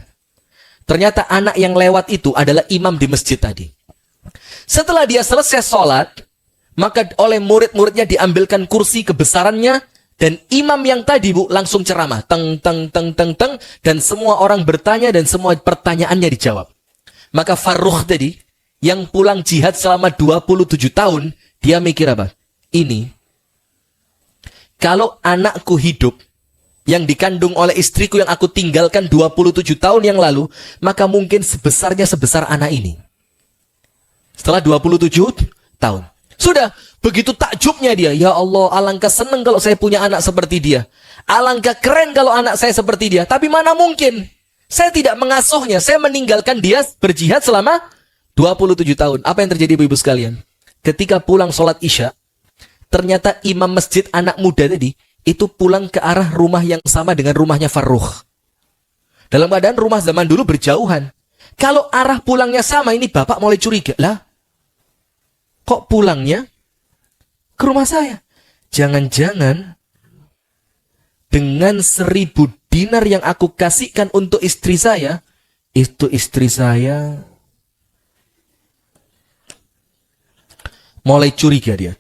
Ternyata anak yang lewat itu adalah imam di masjid tadi. Setelah dia selesai sholat, maka oleh murid-muridnya diambilkan kursi kebesarannya, dan imam yang tadi, Bu, langsung ceramah. Teng, teng, teng, teng, teng. Dan semua orang bertanya dan semua pertanyaannya dijawab. Maka Farrukh tadi, yang pulang jihad selama 27 tahun, dia mikir apa? Ini, kalau anakku hidup, yang dikandung oleh istriku yang aku tinggalkan 27 tahun yang lalu, maka mungkin sebesarnya sebesar anak ini. Setelah 27 tahun. Sudah, begitu takjubnya dia. Ya Allah, alangkah senang kalau saya punya anak seperti dia. Alangkah keren kalau anak saya seperti dia. Tapi mana mungkin? Saya tidak mengasuhnya. Saya meninggalkan dia berjihad selama 27 tahun. Apa yang terjadi, ibu-ibu sekalian? Ketika pulang sholat isya, ternyata imam masjid anak muda tadi, itu pulang ke arah rumah yang sama dengan rumahnya Farrukh. Dalam keadaan rumah zaman dulu berjauhan. Kalau arah pulangnya sama, ini bapak mulai curiga. Lah, kok pulangnya ke rumah saya? Jangan-jangan dengan 1.000 dinar yang aku kasihkan untuk istri saya, itu istri saya mulai curiga dia.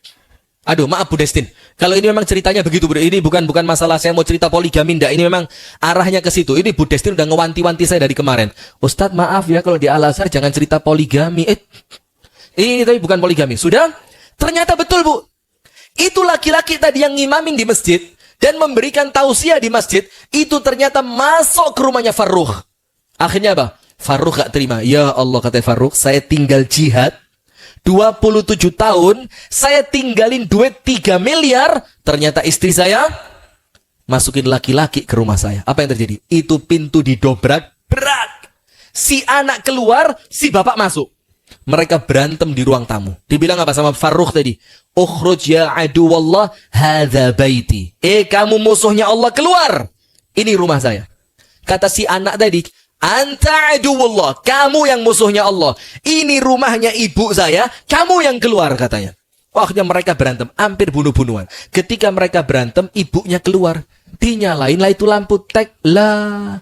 Aduh, maaf Bu Destin. Kalau ini memang ceritanya begitu, Bu. Ini bukan masalah saya mau cerita poligami, enggak. Ini memang arahnya ke situ. Ini Bu Destin udah ngewanti-wanti saya dari kemarin. Ustadz, maaf ya kalau di Al-Azhar jangan cerita poligami. Ini tapi bukan poligami. Sudah? Ternyata betul, Bu. Itu laki-laki tadi yang ngimamin di masjid dan memberikan tausiah di masjid, itu ternyata masuk ke rumahnya Farrukh. Akhirnya apa? Farrukh gak terima. Ya Allah, kata Farrukh, saya tinggal jihad 27 tahun, saya tinggalin duit 3 miliar, ternyata istri saya masukin laki-laki ke rumah saya. Apa yang terjadi? Itu pintu didobrak, berat. Si anak keluar, si bapak masuk. Mereka berantem di ruang tamu. Dibilang apa sama Farrukh tadi? Ukhruj ya aduwallah, hadza baiti. Kamu musuhnya Allah, keluar. Ini rumah saya. Kata si anak tadi, anta aduwallah, kamu yang musuhnya Allah. Ini rumahnya ibu saya, kamu yang keluar, katanya. Waktunya mereka berantem, hampir bunuh-bunuhan. Ketika mereka berantem, ibunya keluar. Dinyalain lah itu lampu tek. Lah,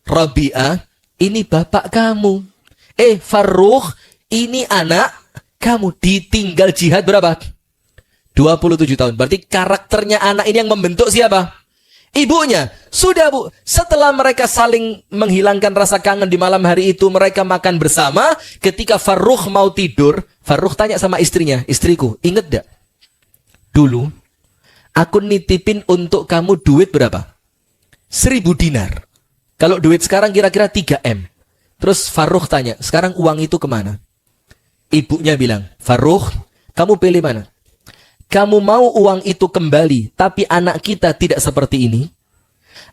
Rabi'ah, ini bapak kamu. Farrukh, ini anak kamu. Ditinggal jihad berapa? 27 tahun. Berarti karakternya anak ini yang membentuk siapa? Ibunya. Sudah, Bu. Setelah mereka saling menghilangkan rasa kangen di malam hari itu, mereka makan bersama. Ketika Farrukh mau tidur, Farrukh tanya sama istrinya, istriku, inget gak? Dulu, aku nitipin untuk kamu duit berapa? 1.000 dinar. Kalau duit sekarang kira-kira 3 M. Terus Farrukh tanya, sekarang uang itu kemana? Ibunya bilang, Farrukh, kamu pilih mana? Kamu mau uang itu kembali, tapi anak kita tidak seperti ini?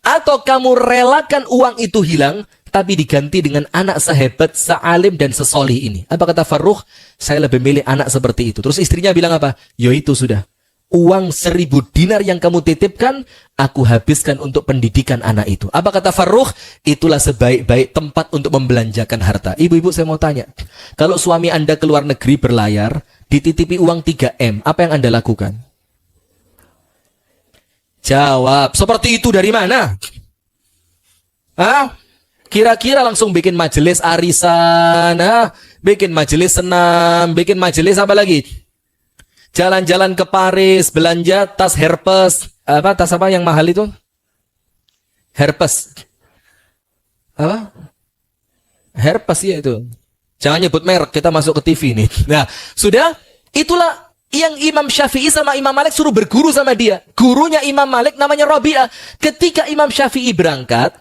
Atau kamu relakan uang itu hilang, tapi diganti dengan anak sehebat, sealim, dan sesolih ini? Apa kata Farrukh? Saya lebih milih anak seperti itu. Terus istrinya bilang apa? Yo itu sudah. Uang 1.000 dinar yang kamu titipkan, aku habiskan untuk pendidikan anak itu. Apa kata Farrukh? Itulah sebaik-baik tempat untuk membelanjakan harta. Ibu-ibu, saya mau tanya. Kalau suami Anda ke luar negeri berlayar, dititipi uang 3 M, apa yang Anda lakukan? Jawab, seperti itu dari mana? Kira-kira langsung bikin majelis arisan, bikin majelis senam, bikin majelis apa lagi? Jalan-jalan ke Paris, belanja tas Herpes. Tas apa yang mahal itu? Herpes. Apa? Herpes ya itu. Jangan nyebut merek, kita masuk ke TV nih. Nah, sudah, itulah yang Imam Syafi'i sama Imam Malik suruh berguru sama dia. Gurunya Imam Malik namanya Rabi'ah. Ketika Imam Syafi'i berangkat,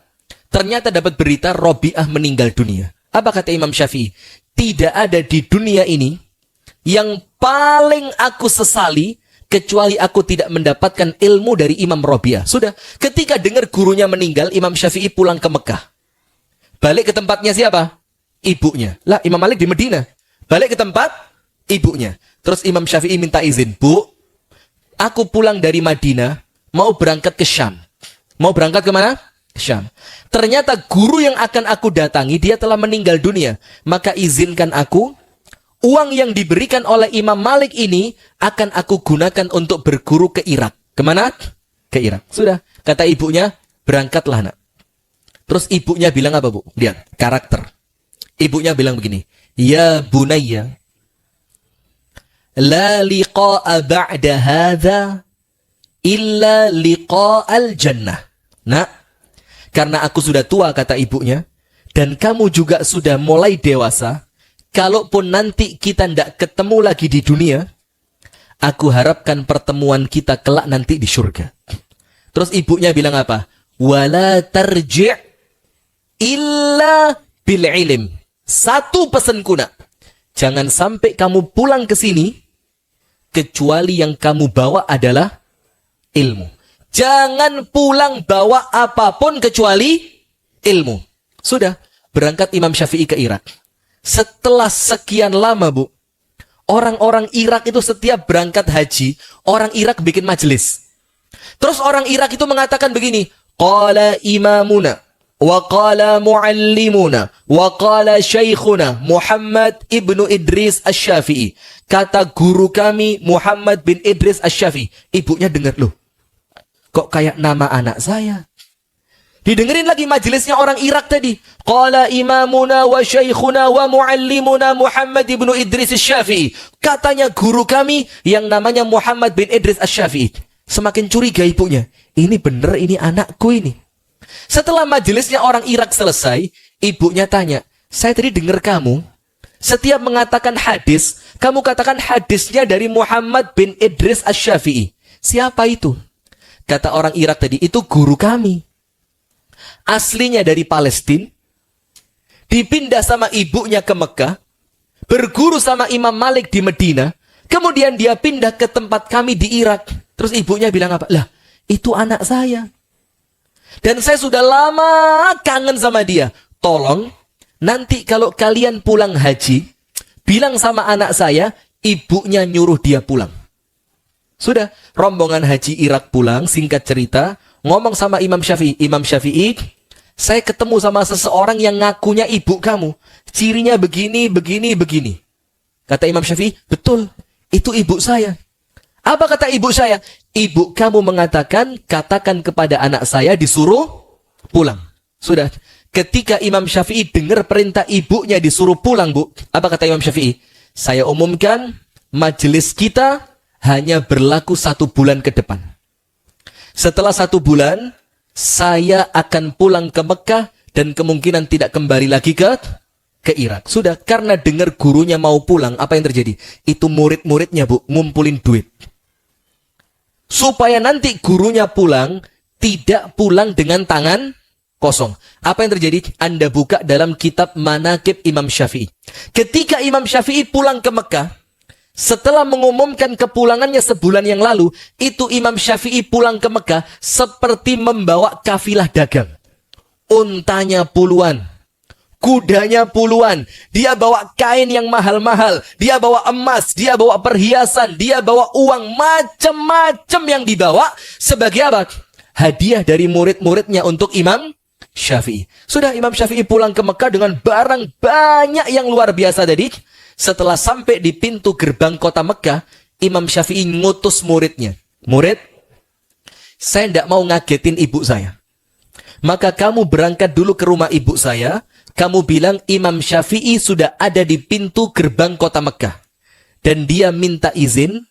ternyata dapat berita Rabi'ah meninggal dunia. Apa kata Imam Syafi'i? Tidak ada di dunia ini yang paling aku sesali kecuali aku tidak mendapatkan ilmu dari Imam Rabi'ah. Sudah, ketika dengar gurunya meninggal, Imam Syafi'i pulang ke Mekah. Balik ke tempatnya siapa? Ibunya. Lah, Imam Malik di Medina. Balik ke tempat ibunya. Terus Imam Syafi'i minta izin, Bu, aku pulang dari Madinah, mau berangkat ke Syam. Mau berangkat kemana? Syam. Ternyata guru yang akan aku datangi, dia telah meninggal dunia. Maka izinkan aku, uang yang diberikan oleh Imam Malik ini akan aku gunakan untuk berguru ke Irak. Kemana? Ke Irak. Sudah. Kata ibunya, berangkatlah nak. Terus ibunya bilang apa, Bu? Lihat, karakter. Ibunya bilang begini, ya bunayya, la liqa'a ba'da hadha illa liqa'al jannah. Nah, karena aku sudah tua, kata ibunya, dan kamu juga sudah mulai dewasa, kalaupun nanti kita tidak ketemu lagi di dunia, aku harapkan pertemuan kita kelak nanti di surga. Terus ibunya bilang apa? Wala tarji' illa bil ilm. Satu pesanku nak, jangan sampai kamu pulang ke sini kecuali yang kamu bawa adalah ilmu. Jangan pulang bawa apapun kecuali ilmu. Sudah, berangkat Imam Syafi'i ke Irak. Setelah sekian lama, Bu, orang-orang Irak itu setiap berangkat haji, orang Irak bikin majelis. Terus orang Irak itu mengatakan begini, qala imamuna wa qala muallimuna wa qala syaikhuna Muhammad ibnu Idris Asy-Syafi'i. Kata guru kami Muhammad bin Idris Asy-Syafi'i. Ibunya dengar, loh, kok kayak nama anak saya? Didengerin lagi majelisnya orang Irak tadi. Qala imamuna wa syaikhuna wa muallimuna Muhammad ibn Idris Asy-Syafi'i. Katanya guru kami yang namanya Muhammad bin Idris Asy-Syafi'i. Semakin curiga ibunya. Ini bener, ini anakku ini. Setelah majelisnya orang Irak selesai, ibunya tanya, saya tadi dengar kamu setiap mengatakan hadis, kamu katakan hadisnya dari Muhammad bin Idris Asy-Syafi'i. Siapa itu? Kata orang Irak tadi, itu guru kami. Aslinya dari Palestina, dipindah sama ibunya ke Mekah, berguru sama Imam Malik di Medina, kemudian dia pindah ke tempat kami di Irak. Terus ibunya bilang apa? Lah, itu anak saya. Dan saya sudah lama kangen sama dia. Tolong, nanti kalau kalian pulang haji, bilang sama anak saya, ibunya nyuruh dia pulang. Sudah, rombongan haji Irak pulang, singkat cerita, ngomong sama Imam Syafi'i. Imam Syafi'i, saya ketemu sama seseorang yang ngakunya ibu kamu. Cirinya begini, begini, begini. Kata Imam Syafi'i, betul, itu ibu saya. Apa kata ibu saya? Ibu kamu mengatakan, katakan kepada anak saya disuruh pulang. Sudah, ketika Imam Syafi'i dengar perintah ibunya disuruh pulang, Bu. Apa kata Imam Syafi'i? Saya umumkan, majelis kita hanya berlaku 1 bulan ke depan. Setelah 1 bulan, saya akan pulang ke Mekah dan kemungkinan tidak kembali lagi ke Irak. Sudah, karena dengar gurunya mau pulang, apa yang terjadi? Itu murid-muridnya, Bu, ngumpulin duit. Supaya nanti gurunya pulang, tidak pulang dengan tangan kosong. Apa yang terjadi? Anda buka dalam kitab Manaqib Imam Syafi'i. Ketika Imam Syafi'i pulang ke Mekah, setelah mengumumkan kepulangannya sebulan yang lalu, itu Imam Syafi'i pulang ke Mekah seperti membawa kafilah dagang. Untanya puluhan, kudanya puluhan, dia bawa kain yang mahal-mahal, dia bawa emas, dia bawa perhiasan, dia bawa uang, macam-macam yang dibawa sebagai apa? Hadiah dari murid-muridnya untuk Imam Syafi'i. Sudah, Imam Syafi'i pulang ke Mekah dengan barang banyak yang luar biasa tadi. Setelah sampai di pintu gerbang kota Mekah, Imam Syafi'i ngutus muridnya. Murid, saya tidak mau ngagetin ibu saya. Maka kamu berangkat dulu ke rumah ibu saya. Kamu bilang Imam Syafi'i sudah ada di pintu gerbang kota Mekah. Dan dia minta izin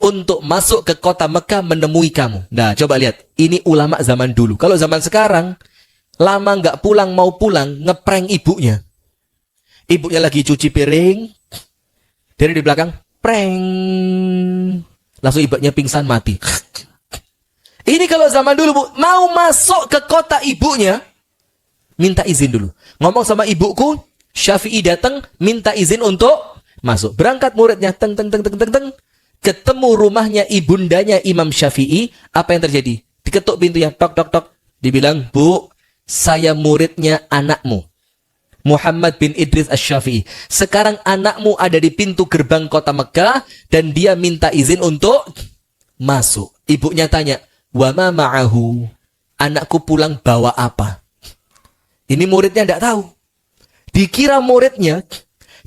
untuk masuk ke kota Mekah menemui kamu. Nah, coba lihat. Ini ulama zaman dulu. Kalau zaman sekarang, lama nggak pulang mau pulang, ngeprank ibunya. Ibunya lagi cuci piring, dari di belakang, prank. Langsung ibunya pingsan mati. Ini kalau zaman dulu, Bu, mau masuk ke kota ibunya, minta izin dulu. Ngomong sama ibuku, Syafi'i datang, minta izin untuk masuk. Berangkat muridnya, teng, teng, teng, teng, teng, teng. Ketemu rumahnya ibundanya Imam Syafi'i, apa yang terjadi? Diketuk pintunya, tok, tok, tok. Dibilang, Bu, saya muridnya anakmu. Muhammad bin Idris Asy-Syafi'i. Sekarang anakmu ada di pintu gerbang kota Mekah dan dia minta izin untuk masuk. Ibunya tanya, "Wa ma ma'ahu?" Anakku pulang bawa apa? Ini muridnya tidak tahu. Dikira muridnya,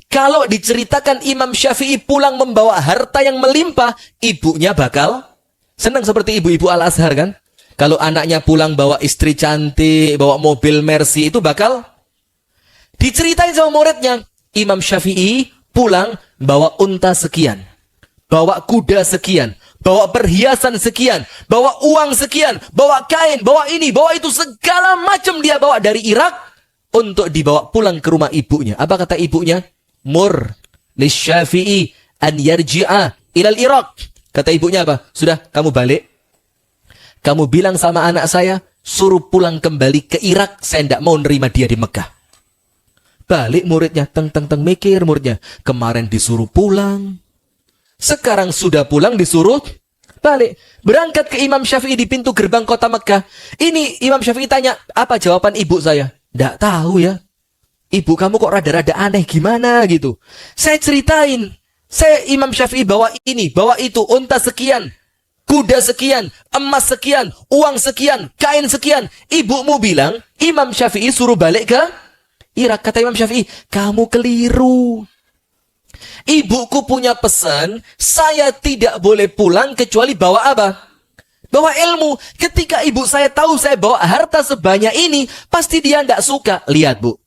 kalau diceritakan Imam Syafi'i pulang membawa harta yang melimpah, ibunya bakal senang seperti ibu-ibu Al-Azhar kan? Kalau anaknya pulang bawa istri cantik, bawa mobil Mercy, itu bakal diceritain sama muridnya. Imam Syafi'i pulang bawa unta sekian, bawa kuda sekian, bawa perhiasan sekian, bawa uang sekian, bawa kain, bawa ini, bawa itu, segala macam dia bawa dari Irak untuk dibawa pulang ke rumah ibunya. Apa kata ibunya? Mur lisyafi'i an yarji'a ilal Irak. Kata ibunya apa? Sudah, kamu balik. Kamu bilang sama anak saya, suruh pulang kembali ke Irak. Saya tidak mau nerima dia di Mekah. Balik muridnya, teng, teng, teng, mikir muridnya. Kemarin disuruh pulang, sekarang sudah pulang disuruh balik. Berangkat ke Imam Syafi'i di pintu gerbang kota Mekah. Ini Imam Syafi'i tanya, apa jawaban ibu saya? Tidak tahu ya. Ibu kamu kok rada-rada aneh gimana gitu. Saya ceritain. Saya Imam Syafi'i bawa ini, bawa itu, unta sekian, kuda sekian, emas sekian, uang sekian, kain sekian. Ibumu bilang, Imam Syafi'i suruh balik ke Irak. Kata Imam Syafi'i, kamu keliru. Ibuku punya pesan, saya tidak boleh pulang kecuali bawa apa? Bawa ilmu. Ketika ibu saya tahu saya bawa harta sebanyak ini, pasti dia tidak suka. Lihat, Bu.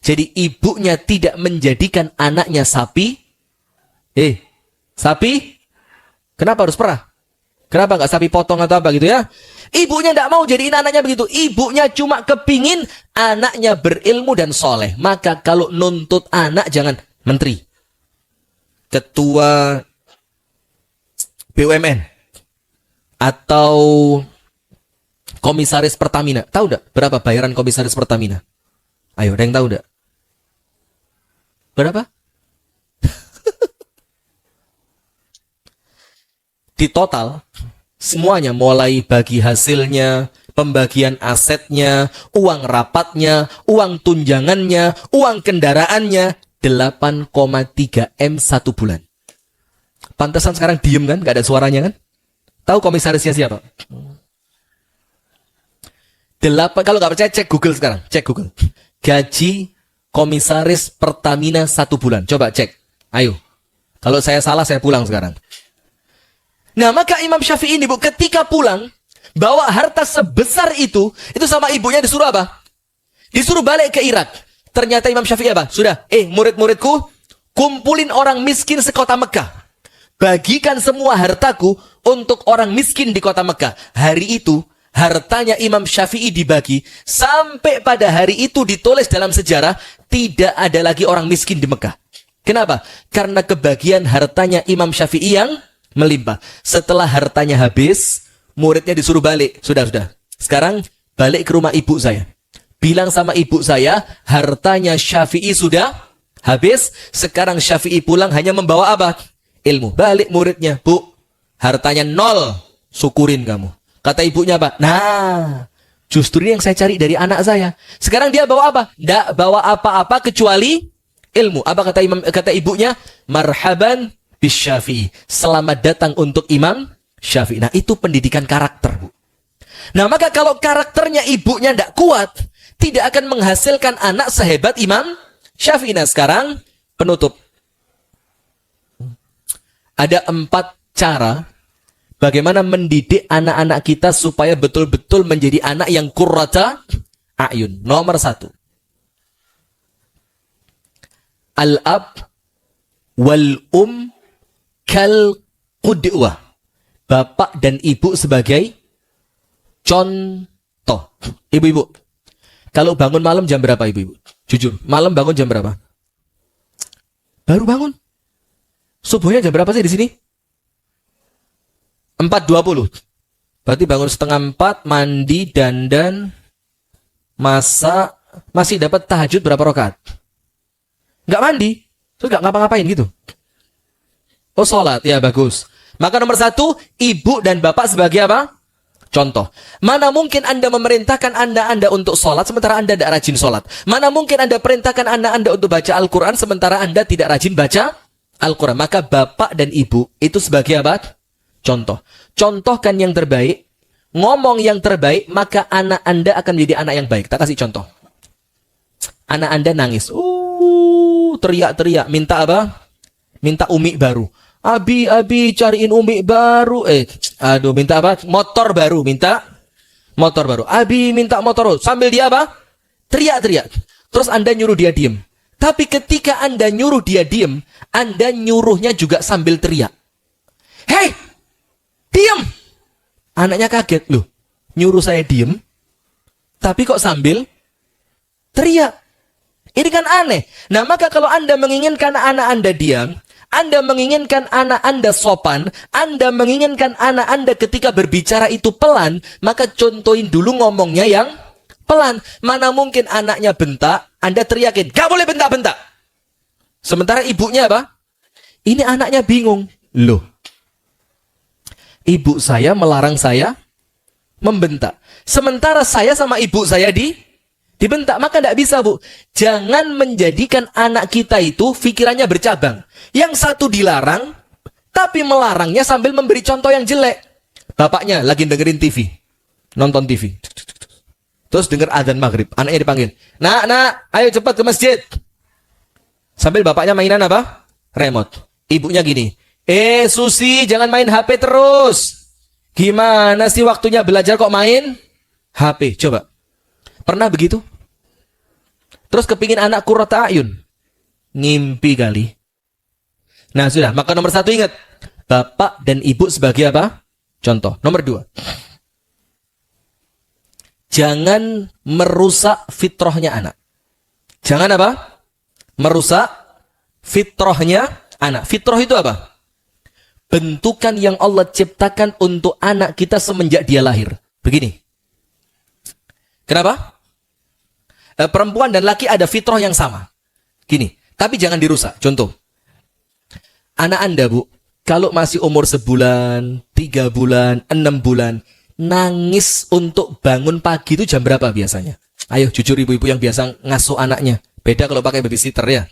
Jadi ibunya tidak menjadikan anaknya sapi. Sapi? Kenapa harus perah? Kenapa nggak sapi potong atau apa gitu ya? Ibunya tidak mau jadiin anaknya begitu. Ibunya cuma kepingin anaknya berilmu dan soleh. Maka kalau nuntut anak jangan menteri, ketua BUMN, atau komisaris Pertamina. Tahu enggak berapa bayaran komisaris Pertamina? Ayo, ada yang tahu enggak? Berapa? Di total, semuanya mulai bagi hasilnya, pembagian asetnya, uang rapatnya, uang tunjangannya, uang kendaraannya, 8,3 M satu bulan. Pantesan sekarang diem kan? Gak ada suaranya kan? Tahu komisarisnya siapa? Kalau nggak percaya cek Google sekarang, cek Google. Gaji komisaris Pertamina satu bulan. Coba cek. Ayo. Kalau saya salah saya pulang sekarang. Nah, maka Imam Syafi'i ini, Bu, ketika pulang bawa harta sebesar itu sama ibunya disuruh apa? Disuruh balik ke Irak. Ternyata Imam Syafi'i apa? Sudah, murid-muridku, kumpulin orang miskin sekota Mekah. Bagikan semua hartaku untuk orang miskin di kota Mekah. Hari itu, hartanya Imam Syafi'i dibagi. Sampai pada hari itu ditulis dalam sejarah, tidak ada lagi orang miskin di Mekah. Kenapa? Karena kebagian hartanya Imam Syafi'i yang melimpah. Setelah hartanya habis, muridnya disuruh balik. Sudah. Sekarang balik ke rumah ibu saya. Bilang sama ibu saya, hartanya Syafi'i sudah habis. Sekarang Syafi'i pulang hanya membawa apa? Ilmu. Balik muridnya, Bu, hartanya 0. Syukurin kamu. Kata ibunya apa? Nah, justru ini yang saya cari dari anak saya. Sekarang dia bawa apa? Tidak bawa apa-apa kecuali ilmu. Apa kata ibunya? Marhaban Syafi'i. Selamat datang untuk Imam Syafi'i. Nah, itu pendidikan karakter, Bu. Nah, maka kalau karakternya ibunya tidak kuat, tidak akan menghasilkan anak sehebat Imam Syafi'i. Nah, sekarang penutup. Ada 4 cara bagaimana mendidik anak-anak kita supaya betul-betul menjadi anak yang qurrata a'yun. Nomor 1. Al-ab wal kal qudwah. Bapak dan ibu sebagai contoh. Ibu-ibu, kalau bangun malam jam berapa ibu-ibu? Jujur, malam bangun jam berapa? Baru bangun. Subuhnya jam berapa sih di sini? 4.20. Berarti bangun setengah 4, mandi, dandan, masak, masih dapat tahajud berapa rakaat? Nggak mandi, terus nggak ngapa-ngapain gitu. Oh, sholat, ya bagus. Maka nomor 1, ibu dan bapak sebagai apa? Contoh. Mana mungkin Anda memerintahkan Anda untuk sholat sementara Anda tidak rajin sholat? Mana mungkin Anda perintahkan Anda untuk baca Al-Quran sementara Anda tidak rajin baca Al-Quran? Maka bapak dan ibu itu sebagai apa? Contoh. Contohkan yang terbaik, ngomong yang terbaik, maka anak Anda akan menjadi anak yang baik. Tak kasih contoh. Anak Anda nangis. Teriak-teriak. Minta apa? Minta umi baru. Abi, cariin umi baru. Minta apa? Motor baru. Minta motor baru. Abi, minta motor baru. Sambil dia apa? Teriak-teriak. Terus Anda nyuruh dia diem. Tapi ketika Anda nyuruh dia diem, Anda nyuruhnya juga sambil teriak. Hei, diem! Anaknya kaget. Loh, nyuruh saya diem, tapi kok sambil teriak? Ini kan aneh. Nah, maka kalau Anda menginginkan anak Anda diam, Anda menginginkan anak Anda sopan, Anda menginginkan anak Anda ketika berbicara itu pelan, maka contohin dulu ngomongnya yang pelan. Mana mungkin anaknya bentak, Anda teriakin, gak boleh bentak-bentak. Sementara ibunya apa? Ini anaknya bingung. Loh, ibu saya melarang saya membentak. Sementara saya sama ibu saya dibentak. Maka tidak bisa, Bu. Jangan menjadikan anak kita itu pikirannya bercabang. Yang satu dilarang, tapi melarangnya sambil memberi contoh yang jelek. Bapaknya lagi dengerin TV, nonton TV. Terus dengar adzan maghrib, anaknya dipanggil. Nak, ayo cepat ke masjid. Sambil bapaknya mainan apa? Remote. Ibunya gini, Susi, jangan main HP terus. Gimana sih waktunya belajar kok main HP? Coba. Pernah begitu? Terus kepingin anak qurrata ayun. Ngimpi kali. Nah sudah, maka nomor satu ingat. Bapak dan ibu sebagai apa? Contoh. Nomor dua. Jangan merusak fitrahnya anak. Jangan apa? Merusak fitrahnya anak. Fitrah itu apa? Bentukan yang Allah ciptakan untuk anak kita semenjak dia lahir. Begini. Kenapa? Perempuan dan laki ada fitrah yang sama. Gini, tapi jangan dirusak. Contoh. Anak Anda, Bu, kalau masih umur sebulan, 3 bulan, 6 bulan, nangis untuk bangun pagi itu jam berapa biasanya? Ayo, jujur ibu-ibu yang biasa ngasuh anaknya. Beda kalau pakai babysitter ya.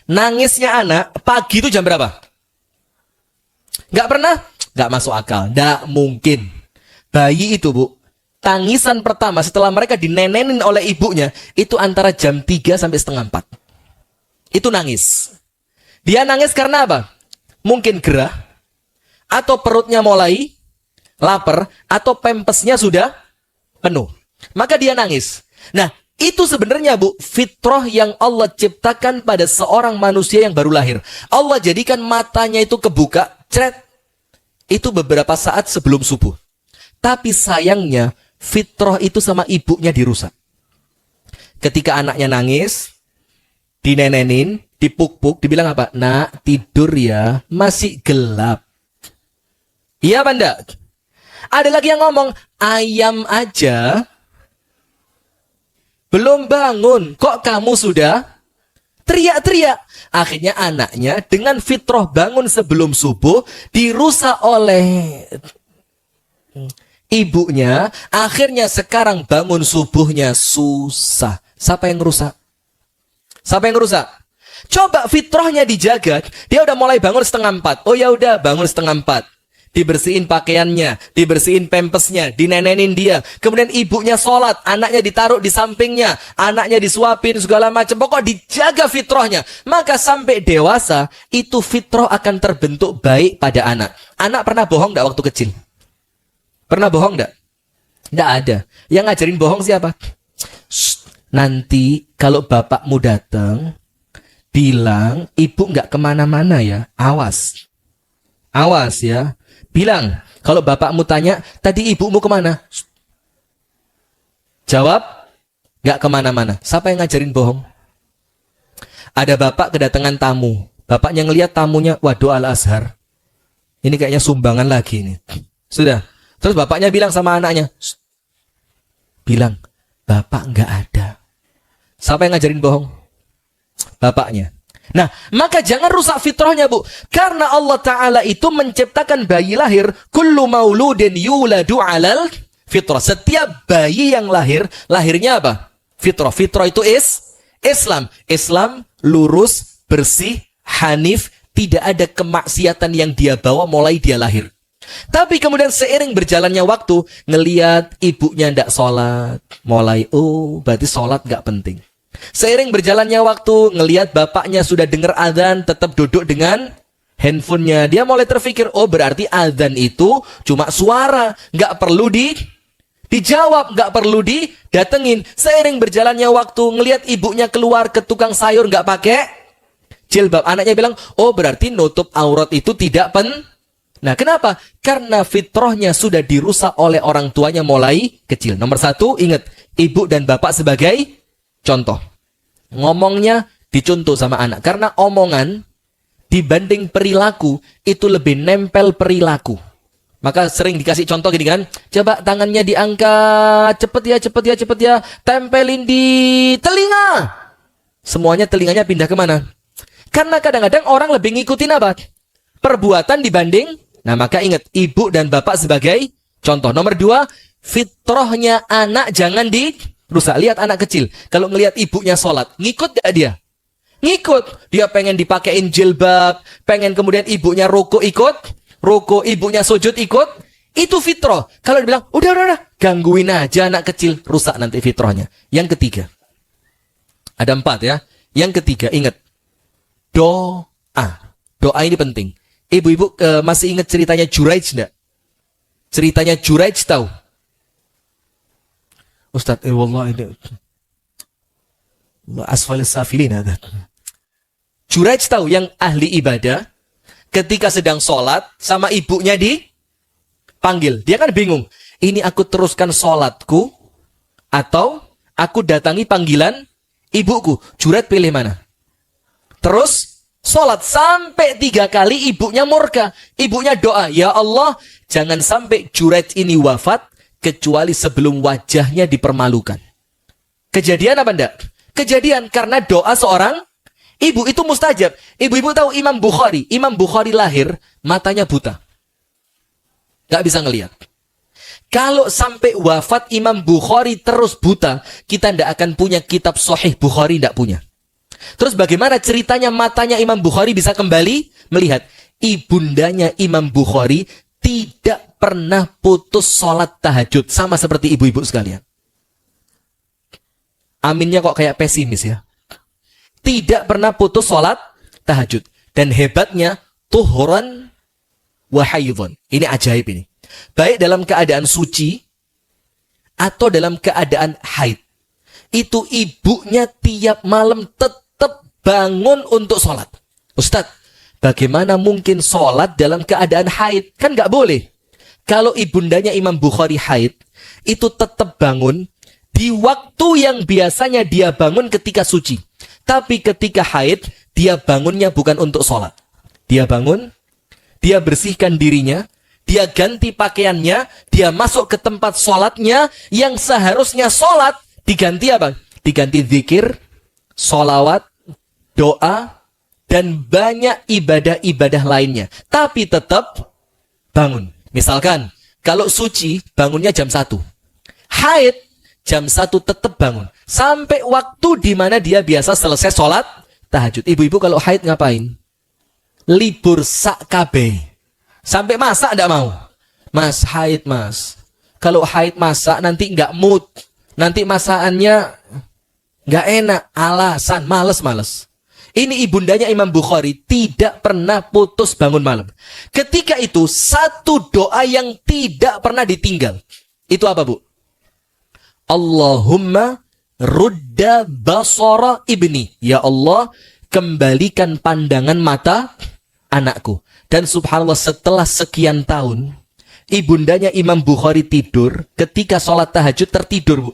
Nangisnya anak, pagi itu jam berapa? Nggak pernah? Nggak masuk akal. Nggak mungkin. Bayi itu, Bu, tangisan pertama setelah mereka dinenenin oleh ibunya, itu antara jam 3 sampai setengah 4. Itu nangis. Dia nangis karena apa? Mungkin gerah, atau perutnya mulai lapar, atau pempesnya sudah penuh. Maka dia nangis. Nah, itu sebenarnya, Bu, fitrah yang Allah ciptakan pada seorang manusia yang baru lahir. Allah jadikan matanya itu kebuka, cret. Itu beberapa saat sebelum subuh. Tapi sayangnya, fitrah itu sama ibunya dirusak. Ketika anaknya nangis, dinenenin, dipuk-puk, dibilang apa? Nak, tidur ya, masih gelap. Iya apa enggak? Ada lagi yang ngomong, ayam aja belum bangun, kok kamu sudah teriak-teriak. Akhirnya anaknya dengan fitrah bangun sebelum subuh dirusak oleh ibunya. Akhirnya sekarang bangun subuhnya susah. Siapa yang rusak? Siapa yang rusak? Coba fitrahnya dijaga, dia udah mulai bangun setengah 4. Oh ya udah bangun setengah 4. Dibersihin pakaiannya, dibersihin pempesnya, dinenenin dia. Kemudian ibunya sholat, anaknya ditaruh di sampingnya, anaknya disuapin segala macam. Pokok dijaga fitrahnya. Maka sampai dewasa, itu fitrah akan terbentuk baik pada anak. Anak pernah bohong enggak waktu kecil? Pernah bohong enggak? Enggak ada. Yang ngajarin bohong siapa? Nanti kalau bapakmu datang, bilang ibu enggak kemana-mana ya. Awas. Awas ya. Bilang, kalau bapakmu tanya, tadi ibumu kemana? Jawab, nggak kemana-mana. Siapa yang ngajarin bohong? Ada bapak kedatangan tamu. Bapaknya ngelihat tamunya, waduh Al-Azhar. Ini kayaknya sumbangan lagi nih. Sudah. Terus bapaknya bilang sama anaknya, bilang, bapak nggak ada. Siapa yang ngajarin bohong? Bapaknya. Nah, maka jangan rusak fitrahnya, Bu. Karena Allah Ta'ala itu menciptakan bayi lahir. Kullu mauludin yuladu alal fitrah. Setiap bayi yang lahir, lahirnya apa? Fitrah. Fitrah itu Islam. Islam lurus, bersih, hanif. Tidak ada kemaksiatan yang dia bawa mulai dia lahir. Tapi kemudian seiring berjalannya waktu, ngelihat ibunya ndak sholat. Mulai, berarti sholat nggak penting. Seiring berjalannya waktu, ngelihat bapaknya sudah dengar azan, tetap duduk dengan handphonenya. Dia mulai terpikir, berarti azan itu cuma suara, nggak perlu dijawab, nggak perlu didatengin. Seiring berjalannya waktu, ngelihat ibunya keluar ke tukang sayur nggak pakai jilbab. Anaknya bilang, berarti nutup aurat itu tidak Nah, kenapa? Karena fitrahnya sudah dirusak oleh orang tuanya mulai kecil. Nomor satu, ingat, ibu dan bapak sebagai contoh. Ngomongnya dicontoh sama anak. Karena omongan dibanding perilaku itu lebih nempel perilaku. Maka sering dikasih contoh gini kan. Coba tangannya diangkat. Cepet ya. Tempelin di telinga. Semuanya telinganya pindah kemana? Karena kadang-kadang orang lebih ngikutin apa? Perbuatan dibanding. Nah, maka ingat, ibu dan bapak sebagai contoh. Nomor dua, fitrahnya anak jangan rusak. Lihat anak kecil. Kalau ngelihat ibunya sholat, ngikut gak dia? Ngikut. Dia pengen dipakein jilbab. Pengen kemudian ibunya ruku ikut. Ruku, ibunya sujud ikut. Itu fitrah. Kalau dibilang, udah. Gangguin aja anak kecil. Rusak nanti fitrahnya. Yang ketiga. Ada 4 ya. Yang ketiga, ingat. Doa. Doa ini penting. Ibu-ibu masih ingat ceritanya Juraij enggak? Ceritanya Juraij tahu? Ustaz, wallah ini asfal safilin ada. Juraij tahu yang ahli ibadah ketika sedang sholat sama ibunya dipanggil. Dia kan bingung. Ini aku teruskan sholatku atau aku datangi panggilan ibuku. Juraij pilih mana? Terus sholat sampai 3 kali ibunya murka. Ibunya doa, ya Allah, jangan sampai Juraij ini wafat kecuali sebelum wajahnya dipermalukan. Kejadian apa enggak? Kejadian karena doa seorang ibu itu mustajab. Ibu-ibu tahu Imam Bukhari. Imam Bukhari lahir, matanya buta. Gak bisa ngelihat. Kalau sampai wafat Imam Bukhari terus buta, kita tidak akan punya kitab Sahih Bukhari, tidak punya. Terus bagaimana ceritanya matanya Imam Bukhari bisa kembali melihat? Ibundanya Imam Bukhari tidak pernah putus sholat tahajud. Sama seperti ibu-ibu sekalian. Aminnya kok kayak pesimis ya. Tidak pernah putus sholat tahajud. Dan hebatnya, tuhuran wa haidhun. Ini ajaib ini. Baik dalam keadaan suci atau dalam keadaan haid. Itu ibunya tiap malam tetap bangun untuk sholat. Ustadz, bagaimana mungkin sholat dalam keadaan haid? Kan nggak boleh. Kalau ibundanya Imam Bukhari haid, itu tetap bangun di waktu yang biasanya dia bangun ketika suci. Tapi ketika haid, dia bangunnya bukan untuk sholat. Dia bangun, dia bersihkan dirinya, dia ganti pakaiannya, dia masuk ke tempat sholatnya, yang seharusnya sholat, diganti apa? Diganti zikir, sholawat, doa, dan banyak ibadah-ibadah lainnya. Tapi tetap bangun. Misalkan, kalau suci, bangunnya jam 1. Haid, jam 1 tetap bangun. Sampai waktu di mana dia biasa selesai sholat tahajud. Ibu-ibu kalau haid ngapain? Libur sak kabeh. Sampai masak enggak mau. Mas, haid mas. Kalau haid masak nanti enggak mood. Nanti masakannya enggak enak. Alasan, males-males. Ini ibundanya Imam Bukhari tidak pernah putus bangun malam. Ketika itu satu doa yang tidak pernah ditinggal. Itu apa, Bu? Allahumma rudda basara ibni. Ya Allah, kembalikan pandangan mata anakku. Dan subhanallah setelah sekian tahun, ibundanya Imam Bukhari tidur, ketika sholat tahajud tertidur, Bu.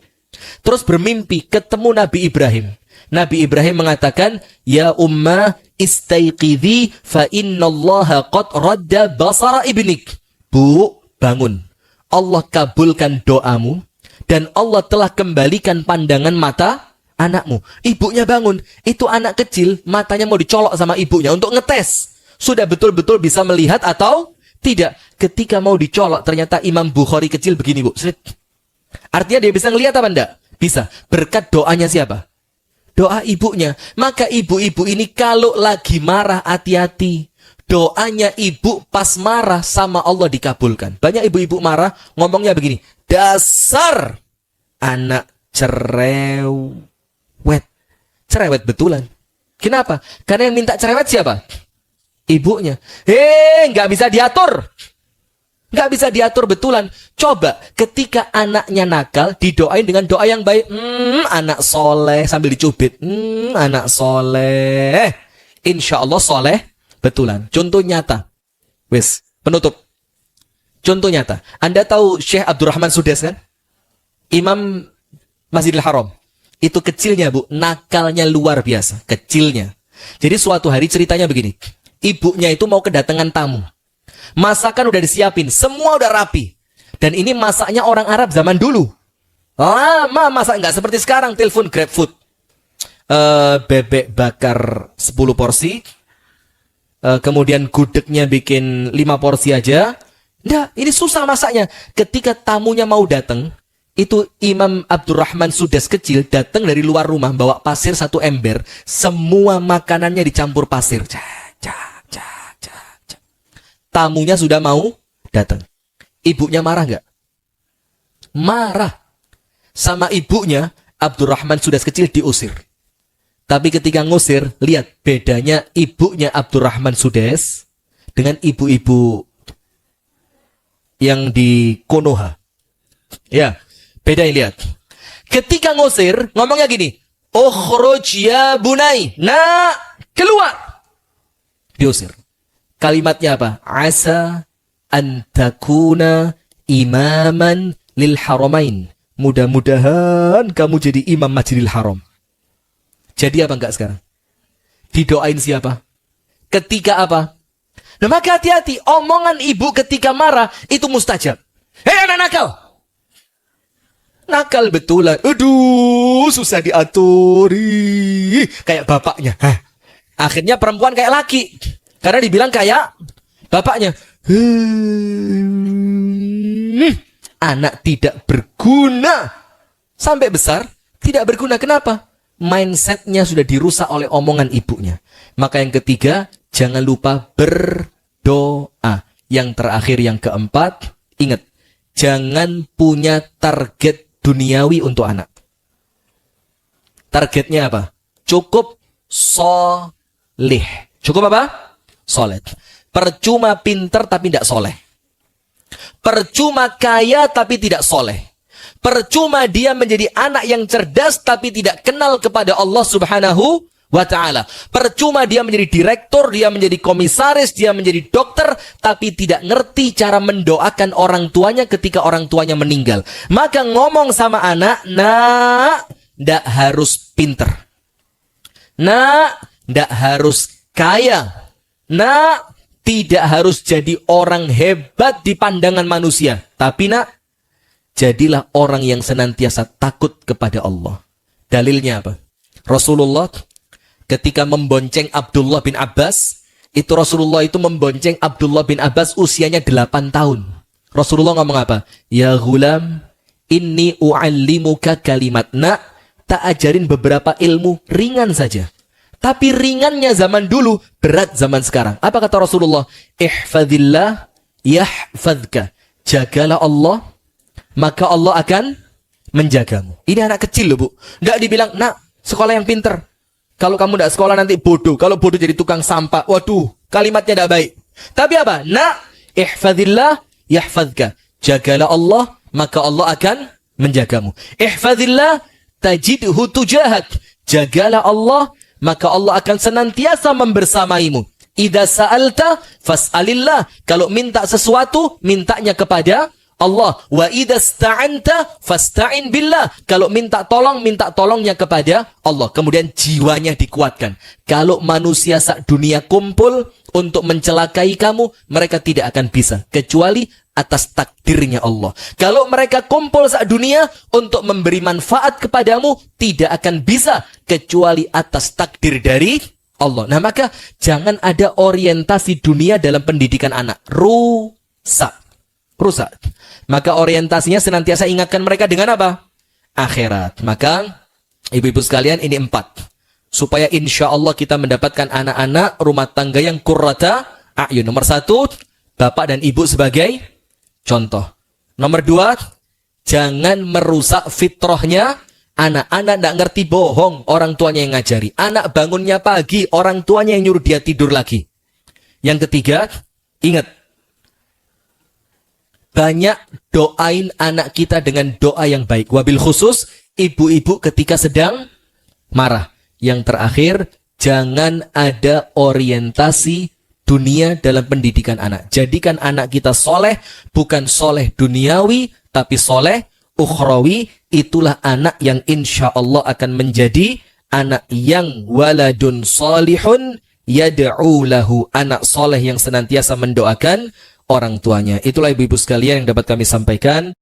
Terus bermimpi ketemu Nabi Ibrahim. Nabi Ibrahim mengatakan, ya ummah istaiqidhi fa innallaha qad radda basara ibnik. Bu, bangun. Allah kabulkan doamu dan Allah telah kembalikan pandangan mata anakmu. Ibunya bangun. Itu anak kecil, matanya mau dicolok sama ibunya untuk ngetes. Sudah betul-betul bisa melihat atau tidak. Ketika mau dicolok, ternyata Imam Bukhari kecil begini, Bu. Artinya dia bisa ngelihat apa enggak? Bisa. Berkat doanya siapa? Doa ibunya. Maka ibu-ibu ini kalau lagi marah, hati-hati. Doanya ibu pas marah sama Allah dikabulkan. Banyak ibu-ibu marah ngomongnya begini. Dasar anak cerewet. Cerewet betulan. Kenapa? Karena yang minta cerewet siapa? Ibunya. Nggak bisa diatur. Nggak bisa diatur betulan. Coba ketika anaknya nakal, didoain dengan doa yang baik. Anak soleh sambil dicubit. Anak soleh. Insya Allah soleh betulan. Contoh nyata. Wes, penutup. Contoh nyata. Anda tahu Syekh Abdurrahman Sudes kan? Imam Masjidil Haram. Itu kecilnya, Bu. Nakalnya luar biasa. Kecilnya. Jadi suatu hari ceritanya begini. Ibunya itu mau kedatangan tamu. Masakan udah disiapin, semua udah rapi. Dan ini masaknya orang Arab zaman dulu. Lama masak, nggak seperti sekarang telepon GrabFood. Bebek bakar 10 porsi. Kemudian gudegnya bikin 5 porsi aja. Nggak, ini susah masaknya. Ketika tamunya mau datang, itu Imam Abdurrahman Sudes kecil datang dari luar rumah bawa pasir 1 ember. Semua makanannya dicampur pasir. Tamunya sudah mau datang. Ibunya marah nggak? Marah. Sama ibunya, Abdurrahman Sudes kecil diusir. Tapi ketika ngusir, lihat bedanya ibunya Abdurrahman Sudes dengan ibu-ibu yang di Konoha. Ya, beda ini lihat. Ketika ngusir, ngomongnya gini, ukhruj ya bunai. Nah, keluar. Diusir. Kalimatnya apa? Asa an takuna imaman lil haramain. Mudah-mudahan kamu jadi imam Masjidil Haram. Jadi apa enggak sekarang? Didoain siapa? Ketika apa? Nah, maka hati-hati, omongan ibu ketika marah itu mustajab. Hei anak nakal! Nakal betulan. Aduh, susah diatur. Kayak bapaknya. Hah. Akhirnya perempuan kayak laki. Karena dibilang kayak bapaknya. Anak tidak berguna. Sampai besar, tidak berguna. Kenapa? Mindsetnya sudah dirusak oleh omongan ibunya. Maka yang ketiga, jangan lupa berdoa. Yang terakhir, yang keempat, ingat, jangan punya target duniawi untuk anak. Targetnya apa? Cukup soleh. Cukup apa? Soleh. Percuma pinter tapi tidak soleh. Percuma kaya tapi tidak soleh. Percuma dia menjadi anak yang cerdas tapi tidak kenal kepada Allah Subhanahu wa ta'ala. Percuma dia menjadi direktur, dia menjadi komisaris, dia menjadi dokter, tapi tidak ngerti cara mendoakan orang tuanya ketika orang tuanya meninggal. Maka ngomong sama anak, nak, ndak harus pinter. Nak, ndak harus kaya. Nak, tidak harus jadi orang hebat di pandangan manusia. Tapi nak, jadilah orang yang senantiasa takut kepada Allah. Dalilnya apa? Rasulullah ketika membonceng Abdullah bin Abbas, itu Rasulullah itu membonceng Abdullah bin Abbas usianya 8 tahun. Rasulullah ngomong apa? Ya ghulam, inni u'allimuka kalimat. Nak, tak ajarin beberapa ilmu ringan saja. Tapi ringannya zaman dulu, berat zaman sekarang. Apa kata Rasulullah? Ihfadillah yahfadka. Jagalah Allah, maka Allah akan menjagamu. Ini anak kecil loh, Bu. Nggak dibilang, nak, sekolah yang pinter. Kalau kamu tidak sekolah nanti bodoh. Kalau bodoh jadi tukang sampah. Waduh, kalimatnya tidak baik. Tapi apa? Nak, ihfadillah yahfadka. Jagalah Allah, maka Allah akan menjagamu. Ihfadillah tajidhu tujahak. Jagalah Allah, maka Allah akan senantiasa membersamaimu. Idza sa'alta fas'alillah. Kalau minta sesuatu, mintanya kepada Allah. Wa idza sta'anta fasta'in billah. Kalau minta tolongnya kepada Allah. Kemudian jiwanya dikuatkan. Kalau manusia sak dunia kumpul untuk mencelakai kamu, mereka tidak akan bisa kecuali atas takdirnya Allah. Kalau mereka kumpul sak dunia untuk memberi manfaat kepadamu, tidak akan bisa kecuali atas takdir dari Allah. Nah, maka jangan ada orientasi dunia dalam pendidikan anak. Rusak. Maka orientasinya senantiasa ingatkan mereka dengan apa? Akhirat. Maka ibu-ibu sekalian, ini 4. Supaya insya Allah kita mendapatkan anak-anak rumah tangga yang qurrata a'yun. Nomor 1, bapak dan ibu sebagai contoh. Nomor 2, jangan merusak fitrahnya anak. Anak tidak ngerti bohong, orang tuanya yang ngajari. Anak bangunnya pagi, orang tuanya yang nyuruh dia tidur lagi. Yang ketiga, ingat, banyak doain anak kita dengan doa yang baik. Wabil khusus ibu-ibu ketika sedang marah. Yang terakhir, jangan ada orientasi dunia dalam pendidikan anak. Jadikan anak kita soleh, bukan soleh duniawi, tapi soleh ukhrawi. Itulah anak yang insya Allah akan menjadi anak yang waladun solihun yad'u lahu. Anak soleh yang senantiasa mendoakan orang tuanya. Itulah ibu-ibu sekalian yang dapat kami sampaikan.